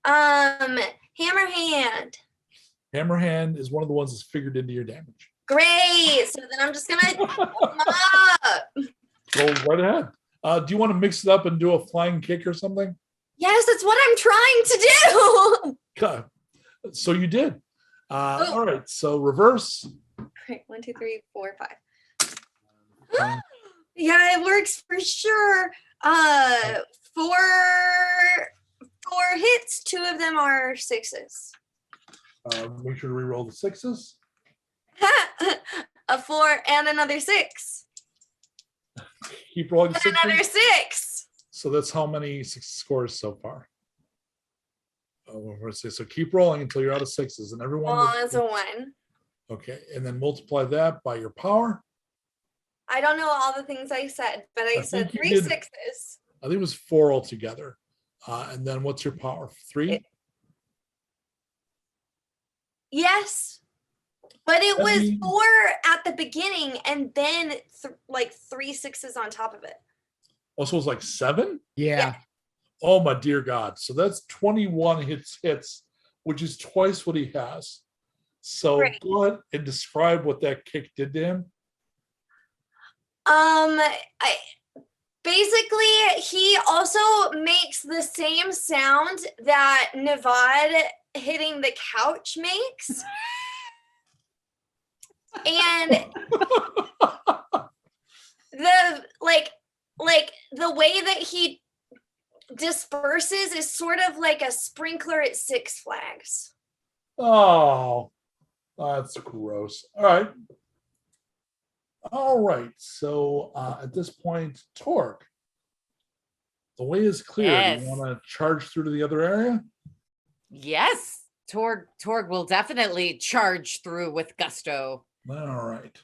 hammer hand. Hammer hand is one of the ones that's figured into your damage. Great. So then I'm just gonna up. Go right ahead. Do you want to mix it up and do a flying kick or something? Yes, that's what I'm trying to do. Okay. So you did. All right. So reverse. Right, 1, 2, 3, 4, 5. Yeah, it works for sure. 4 hits. 2 of them are 6s. Make sure to re-roll the 6s. A 4 and another 6. Keep rolling And 6s. another 6. So that's how many 6 scores so far. So keep rolling until you're out of 6s, and everyone. Oh, that's a 1. Okay, and then multiply that by your power. I don't know all the things I said, but I said think you 3 did. sixes. I think it was 4 altogether. And then what's your power? 3? Yes. But it That was means- 4 at the beginning and then like 3 sixes on top of it. Also, it was like 7? Yeah. Oh my dear God. So that's 21 hits, which is twice what he has. So Right. go ahead and describe what that kick did to him. Basically, he also makes the same sound that Nevad hitting the couch makes. And the the way that he disperses is sort of like a sprinkler at Six Flags. Oh, that's gross. All right. So at this point, Torg, the way is clear. Yes. Do you want to charge through to the other area? Yes. Torg will definitely charge through with gusto. All right.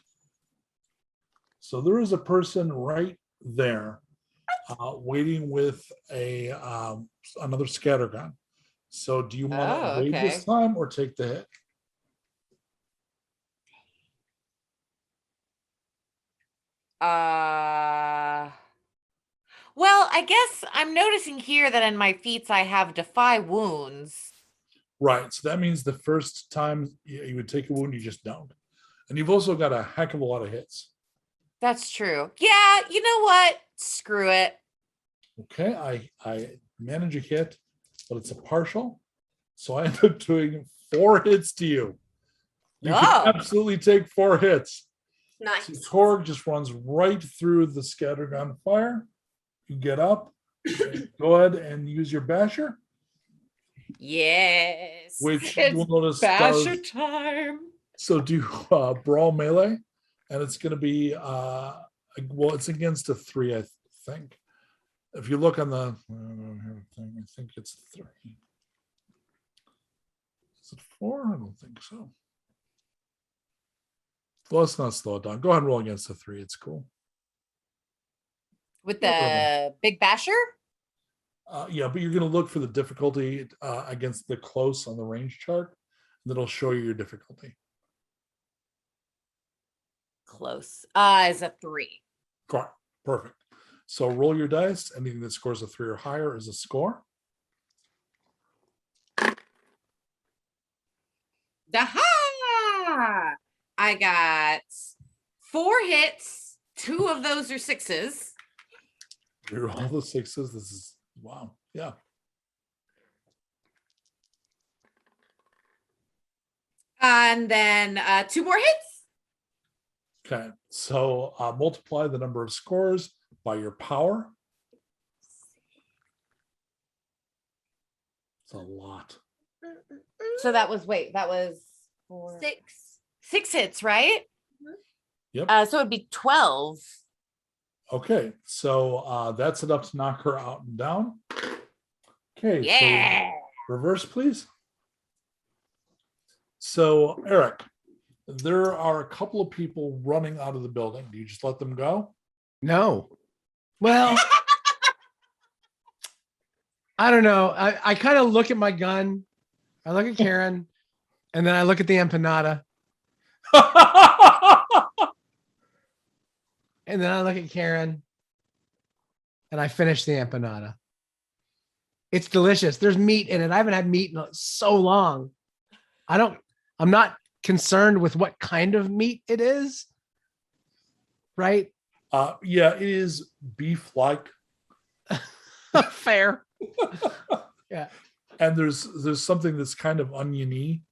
So there is a person right there waiting with another scattergun. So do you want to Oh, evade okay. this time or take the hit? Well, I guess I'm noticing here that in my feats I have defy wounds. Right. So that means the first time you would take a wound, you just don't. And you've also got a heck of a lot of hits. That's true. Yeah, you know what? Screw it. Okay, I manage a hit, but it's a partial. So I end up doing 4 hits to you. You can absolutely take 4 hits. Nice. So Torg just runs right through the scattergun fire. You get up, go ahead and use your basher, Yes. which It's you'll notice basher does. time. So do brawl melee, and it's going to be well, it's against a 3, I think. If you look on the thing, I think it's 3. Is it 4? I don't think so. Well, let's not slow it down. Go ahead and roll against the 3. It's cool. With the big basher? Yeah, but you're going to look for the difficulty against the close on the range chart. And it'll show you your difficulty. Close. Is a 3. Correct. Perfect. So roll your dice. Anything that scores a 3 or higher is a score. Aha! I got 4 hits. 2 of those are 6s. You roll the 6s. This is wow. Yeah. And then 2 more hits. Okay. So multiply the number of scores by your power. It's a lot. So that was 4, 6 hits, right? Yep. So it'd be 12. Okay. So that's enough to knock her out and down. Okay. Yeah. So reverse, please. So Erik, there are a couple of people running out of the building. Do you just let them go? No. Well, I don't know. I kind of look at my gun. I look at Karen, and then I look at the empanada. And then I look at Karen, and I finish the empanada. It's delicious. There's meat in it. I haven't had meat in so long. I'm not concerned with what kind of meat it is. Right? Yeah, it is beef-like. Fair. Yeah. And there's something that's kind of oniony.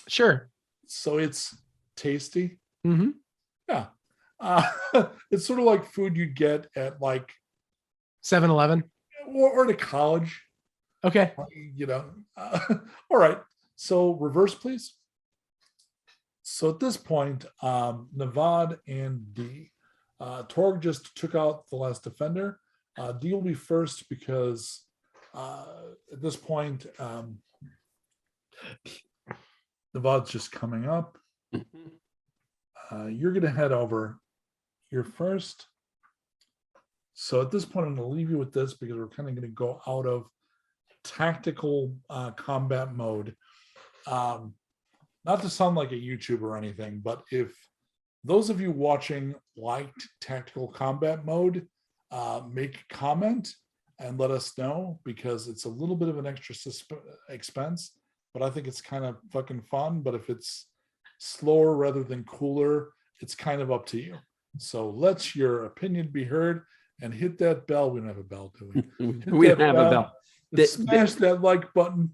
Sure. So it's tasty. Mm-hmm. Yeah. It's sort of like food you'd get at like 7-Eleven or to college. Okay. All right. So reverse, please. So at this point, Nevad and D. Torg just took out the last defender. D will be first because at this point, Nevad's just coming up. You're going to head over. your first. So at this point, I'm going to leave you with this because we're kind of going to go out of tactical combat mode. Not to sound like a YouTuber or anything, but if those of you watching liked tactical combat mode, make a comment and let us know, because it's a little bit of an extra expense, but I think it's kind of fucking fun. But if it's slower rather than cooler, it's kind of up to you. So let your opinion be heard and hit that bell. We don't have a bell, do we? We don't have a bell. Smash that like button.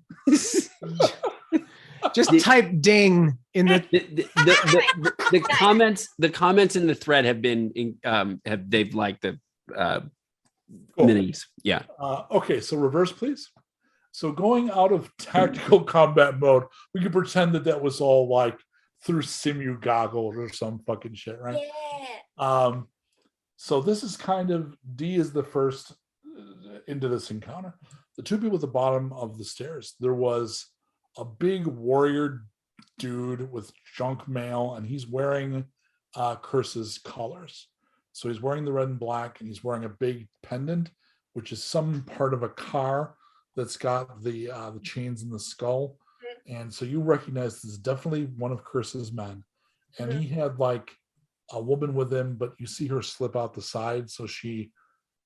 Just type ding in The comments in the thread have been they've liked the Cool. minis. Yeah. Okay, so reverse, please. So going out of tactical combat mode, we could pretend that was all like through simu goggles or some fucking shit, right? Yeah. So this is kind of, D is the first into this encounter. The two people at the bottom of the stairs, there was a big warrior dude with junk mail, and he's wearing Curse's colors. So he's wearing the red and black, and he's wearing a big pendant, which is some part of a car that's got the chains and the skull. And so you recognize this is definitely one of Curse's men. And he had like a woman with him, but you see her slip out the side. So we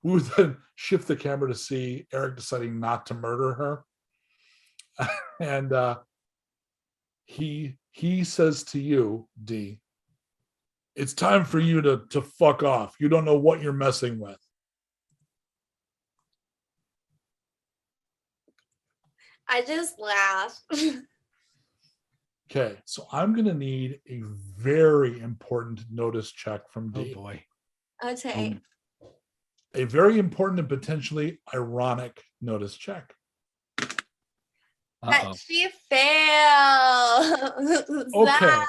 would then shift the camera to see Erik deciding not to murder her. And he says to you, D, it's time for you to fuck off. You don't know what you're messing with. I just laugh. Okay, so I'm going to need a very important notice check from D. Oh boy. Okay. A very important and potentially ironic notice check. That she failed. Okay.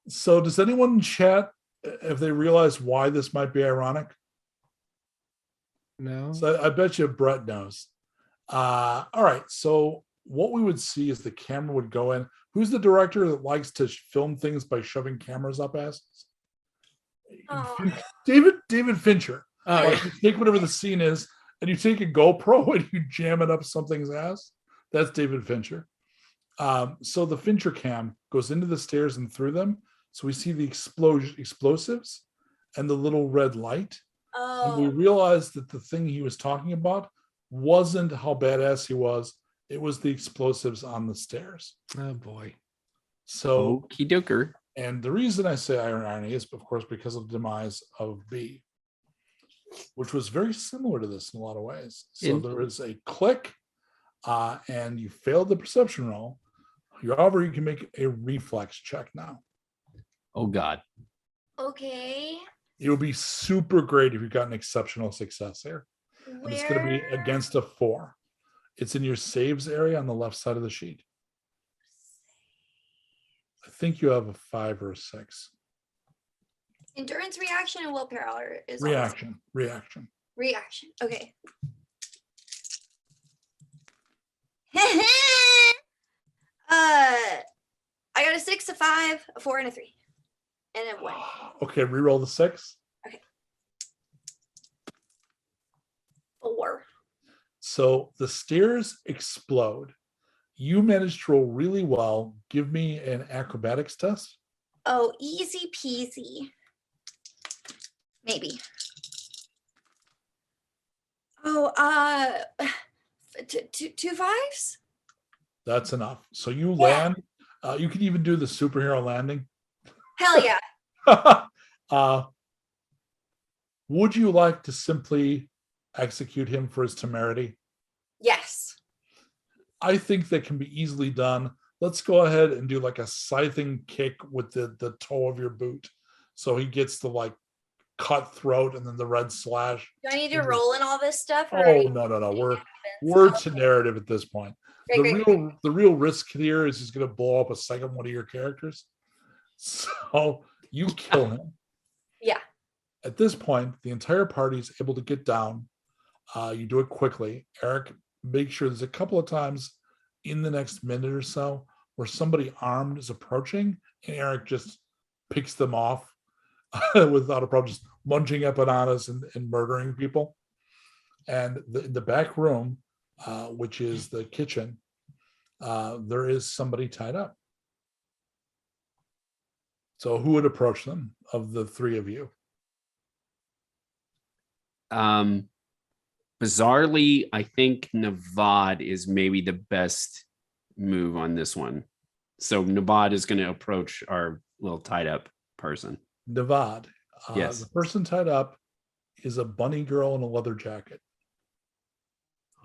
So does anyone in chat, if they realize why this might be ironic? No. So I bet you Brett knows. All right. So what we would see is the camera would go in. Who's the director that likes to film things by shoving cameras up asses? Oh. David Fincher. Oh, Like, yeah. you take whatever the scene is and you take a GoPro and you jam it up something's ass. That's David Fincher. So the Fincher cam goes into the stairs and through them. So we see the explosives and the little red light. And we Oh. realized that the thing he was talking about wasn't how badass he was. It was the explosives on the stairs. Oh boy. So, Okey doker. and the reason I say irony is, of course, because of the demise of B, which was very similar to this in a lot of ways. So there is a click, and you failed the perception roll. However, you can make a reflex check now. Oh God. Okay. It would be super great if you got an exceptional success here. And it's going to be against a 4. It's in your saves area on the left side of the sheet. I think you have a 5 or a 6. Endurance, reaction, and willpower is Reaction. Reaction. Okay. I got a 6, a 5, a 4, and a 3, and a 1. Okay, reroll the 6. 4. So the stairs explode. You managed to roll really well. Give me an acrobatics test. Oh, easy peasy. Maybe. Oh, 2 5s? That's enough. So you land. You can even do the superhero landing. Hell yeah. Would you like to simply execute him for his temerity? Yes. I think that can be easily done. Let's go ahead and do like a scything kick with the toe of your boot. So he gets the like cut throat and then the red slash. Do I need to roll in all this stuff? Oh, no. We're to narrative at this point. Great. The real risk here is he's going to blow up a second one of your characters. So you kill him. Yeah. At this point, the entire party is able to get down. You do it quickly. Erik, make sure there's a couple of times in the next minute or so where somebody armed is approaching and Erik just picks them off. without a problem, just munching empanadas and murdering people. And the back room, which is the kitchen, there is somebody tied up. So who would approach them of the three of you? Bizarrely, I think Navad is maybe the best move on this one. So Navad is going to approach our little tied up person. Navad. Yes. The person tied up is a bunny girl in a leather jacket.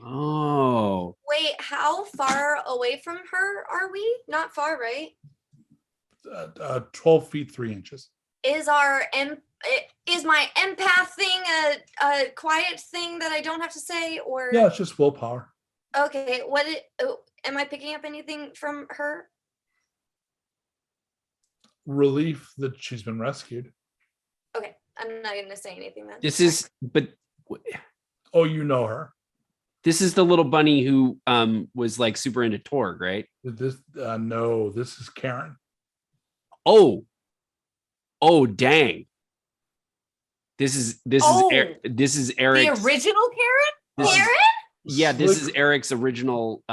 Oh. Wait, how far away from her are we? Not far, right? 12 feet 3 inches. Is my empath thing a quiet thing that I don't have to say, or Yeah, it's just willpower. okay? Am I picking up anything from her? Relief that she's been rescued. Okay, I'm not gonna say anything then. Oh, you know her. This is the little bunny who was like super into Torg, right? No, this is Karen. Oh, dang. This is Erik. The original Karen? Karen? Yeah, this is Eric's original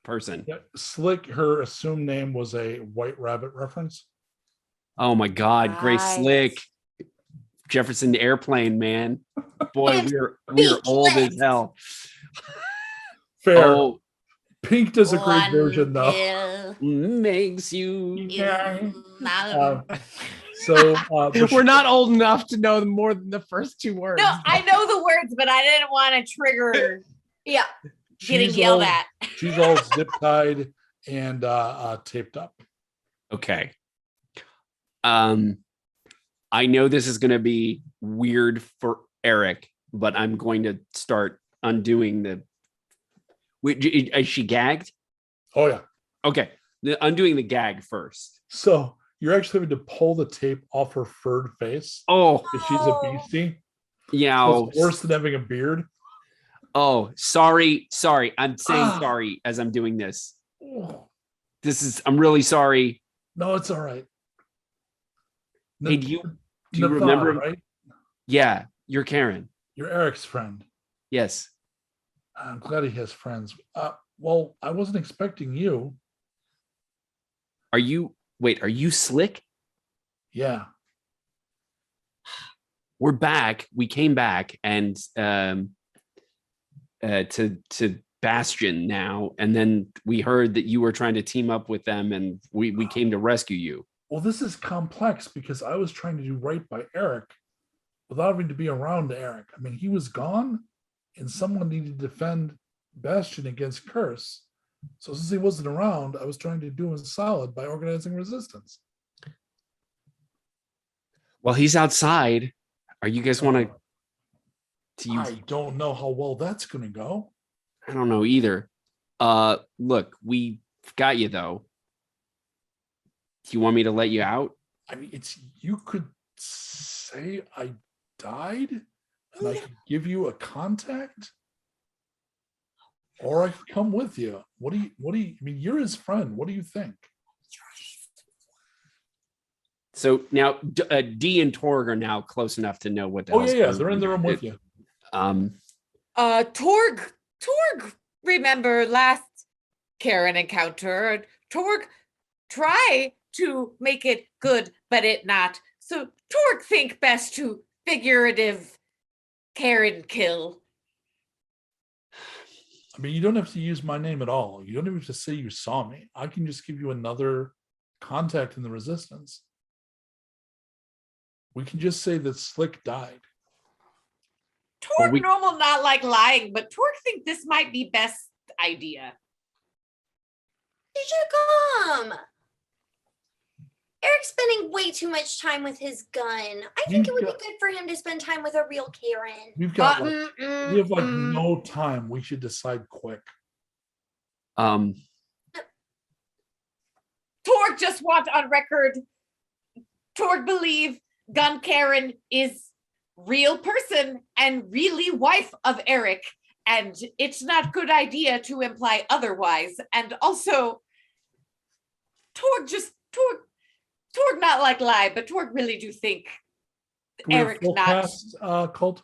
person. Yeah, Slick, her assumed name was a White Rabbit reference. Oh my God, Grace Nice. Slick, Jefferson Airplane, man. Boy, we are old as hell. Fair. Oh, Pink does a great One version though. pill makes you. is But We're not old enough to know more than the first two words. No, I know the words, but I didn't want to trigger Yeah. getting she's yelled all- at. She's all zip tied and taped up. Okay. I know this is going to be weird for Erik, but I'm going to start undoing the. Wait, is she gagged? Oh yeah. Okay, undoing the gag first. So you're actually having to pull the tape off her furred face Oh, because she's a beastie. yeah. So it's worse than having a beard. Oh, sorry. I'm saying Ah. sorry as I'm doing this. Oh, I'm really sorry. no, it's all right. Hey, do you Navad, remember? Right? Yeah, you're Karen. You're Eric's friend. Yes. I'm glad he has friends. Well, I wasn't expecting you. Are you Slick? Yeah. We're back. We came back and to Bastion now, and then we heard that you were trying to team up with them, and we came to rescue you. Well, this is complex because I was trying to do right by Erik without having to be around Erik. I mean, he was gone and someone needed to defend Bastion against Curse. So since he wasn't around, I was trying to do him solid by organizing resistance. Well, he's outside. Are you guys want to use? I don't know how well that's going to go. I don't know either. Look, we got you though. Do you want me to let you out? I mean, you could say I died and I could give you a contact, or I could come with you. What do you, I mean, you're his friend. What do you think? So now D and Torg are now close enough to know what the hell's Yeah, going they're in on. the room with you. Torg, remember last Karen encounter? Torg, try to make it good, but it not. So Torg think best to figurative Karen kill. I mean, you don't have to use my name at all. You don't even have to say you saw me. I can just give you another contact in the resistance. We can just say that Slick died. Torg normal not like lying, but Torg think this might be best idea. You should come. Eric's spending way too much time with his gun. I think it would be good for him to spend time with a real Karen. We've got we have no time. We should decide quick. Torg just want on record. Torg believe Gun Karen is real person and really wife of Erik, and it's not good idea to imply otherwise. And also, Torg Torg not like lie, but Torg really do think Can we have Erik full not. cast, Colt?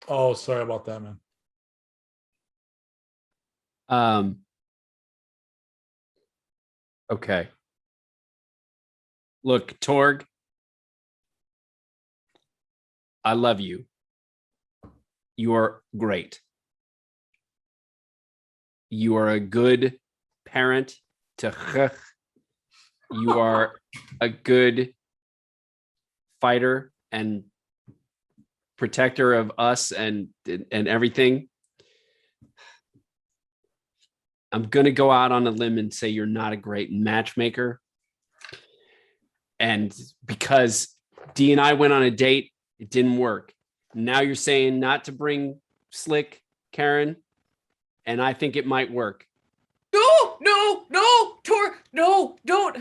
Oh, sorry about that, man. Okay. Look, Torg, I love you. You are great. You are a good parent to Chach. You are a good fighter and protector of us and everything. I'm gonna go out on a limb and say you're not a great matchmaker. And because Dee and I went on a date, it didn't work. Now you're saying not to bring Slick, Karen, and I think it might work. No, Torg, no, don't.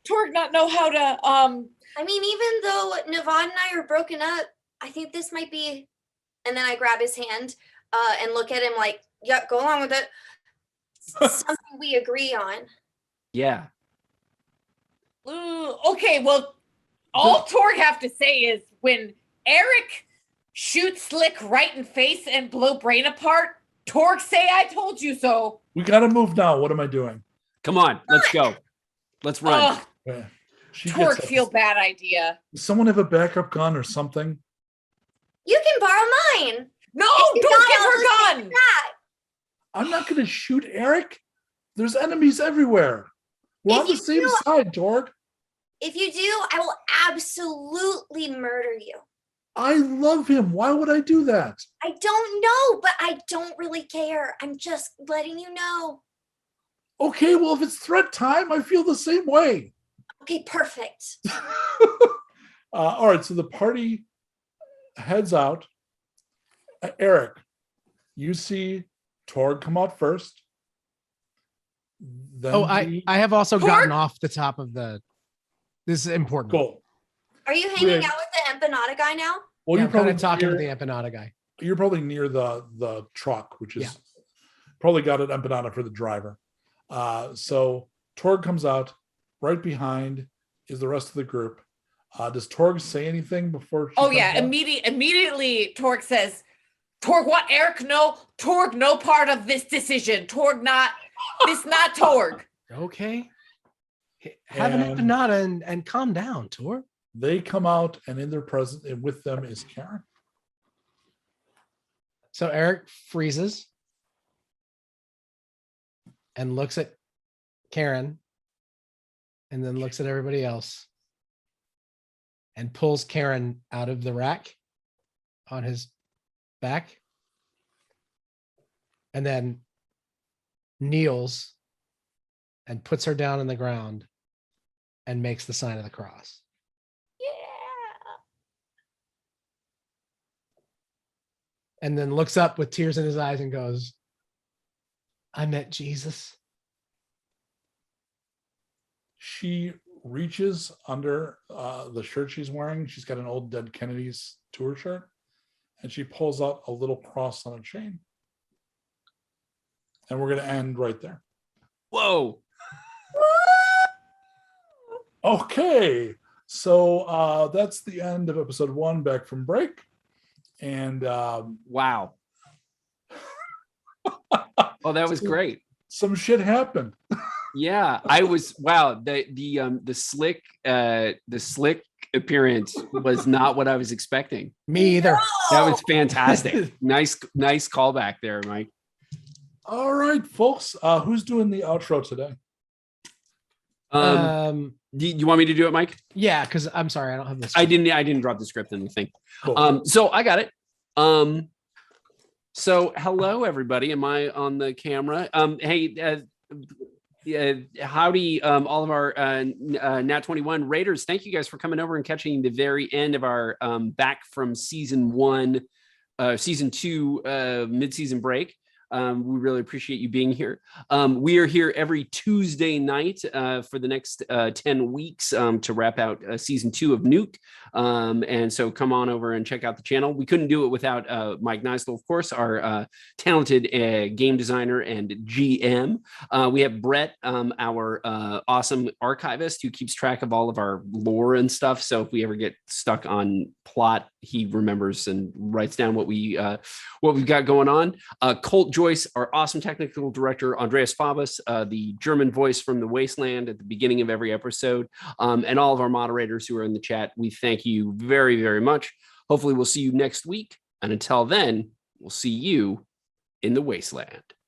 Torg not know how to. I mean, even though Navad and I are broken up, I think this might be. And then I grab his hand and look at him like, yeah, go along with it. Something we agree on. Yeah. Okay, well, all Torg have to say is when Erik shoots Slick right in face and blow brain apart, Torg say I told you so. We gotta move now. What am I doing? Come on, let's go. Let's run. Yeah. Torg feel bad idea. Does someone have a backup gun or something? You can borrow mine. No, If you don't give I'll her just gun. take that. I'm not gonna shoot Erik. There's enemies everywhere. We're If on the you same do- side, Torg. If you do, I will absolutely murder you. I love him. Why would I do that? I don't know, but I don't really care. I'm just letting you know. Okay, well, if it's threat time, I feel the same way. Okay, perfect. All right, so the party heads out. Erik, you see Torg come out first. Then I have also Torg? gotten off the top of the. This is important. Cool. Are you hanging Yeah. out with the empanada guy now? Well, Yeah, you're I'm kind probably of talking to near, the empanada guy. you're probably near the truck, which is Yeah. probably got an empanada for the driver. So Torg comes out. Right behind is the rest of the group. Does Torg say anything before? She Oh comes yeah, out? immediately Torg says, Torg what Erik no, Torg no part of this decision. Torg not Torg. Okay. Have an And- empanada and calm down, Tor. They come out, and in their presence, and with them is Karen. So Erik freezes and looks at Karen and then looks at everybody else and pulls Karen out of the rack on his back and then kneels and puts her down on the ground and makes the sign of the cross. Yeah. And then looks up with tears in his eyes and goes, I met Jesus. She reaches under the shirt she's wearing. She's got an old Dead Kennedys tour shirt, and she pulls out a little cross on a chain. And we're going to end right there. Whoa. Okay, so that's the end of episode 1, Back from Break. And Wow. Oh, that was great. some shit happened. Yeah, I was wow. The slick appearance was not what I was expecting. Me either. That was fantastic. Nice callback there, Mike. All right, folks, who's doing the outro today? Do you want me to do it, Mike? Yeah, because I'm sorry, I don't have this. I didn't drop the script in the thing. Cool. So I got it. So hello everybody. Am I on the camera? Hey, howdy, all of our Nat 21 Raiders. Thank you guys for coming over and catching the very end of our back from season 2 mid-season break. We really appreciate you being here. We are here every Tuesday night for the next 10 weeks to wrap out season 2 of Nuke. And so come on over and check out the channel. We couldn't do it without Mike Nystul, of course, our talented game designer and GM. We have Brett, our awesome archivist who keeps track of all of our lore and stuff. So if we ever get stuck on plot, he remembers and writes down what we've got going on. Colt, Joyce, our awesome technical director, Andreas Fabus, the German voice from the Wasteland at the beginning of every episode, and all of our moderators who are in the chat. We thank you very, very much. Hopefully we'll see you next week. And until then, we'll see you in the Wasteland.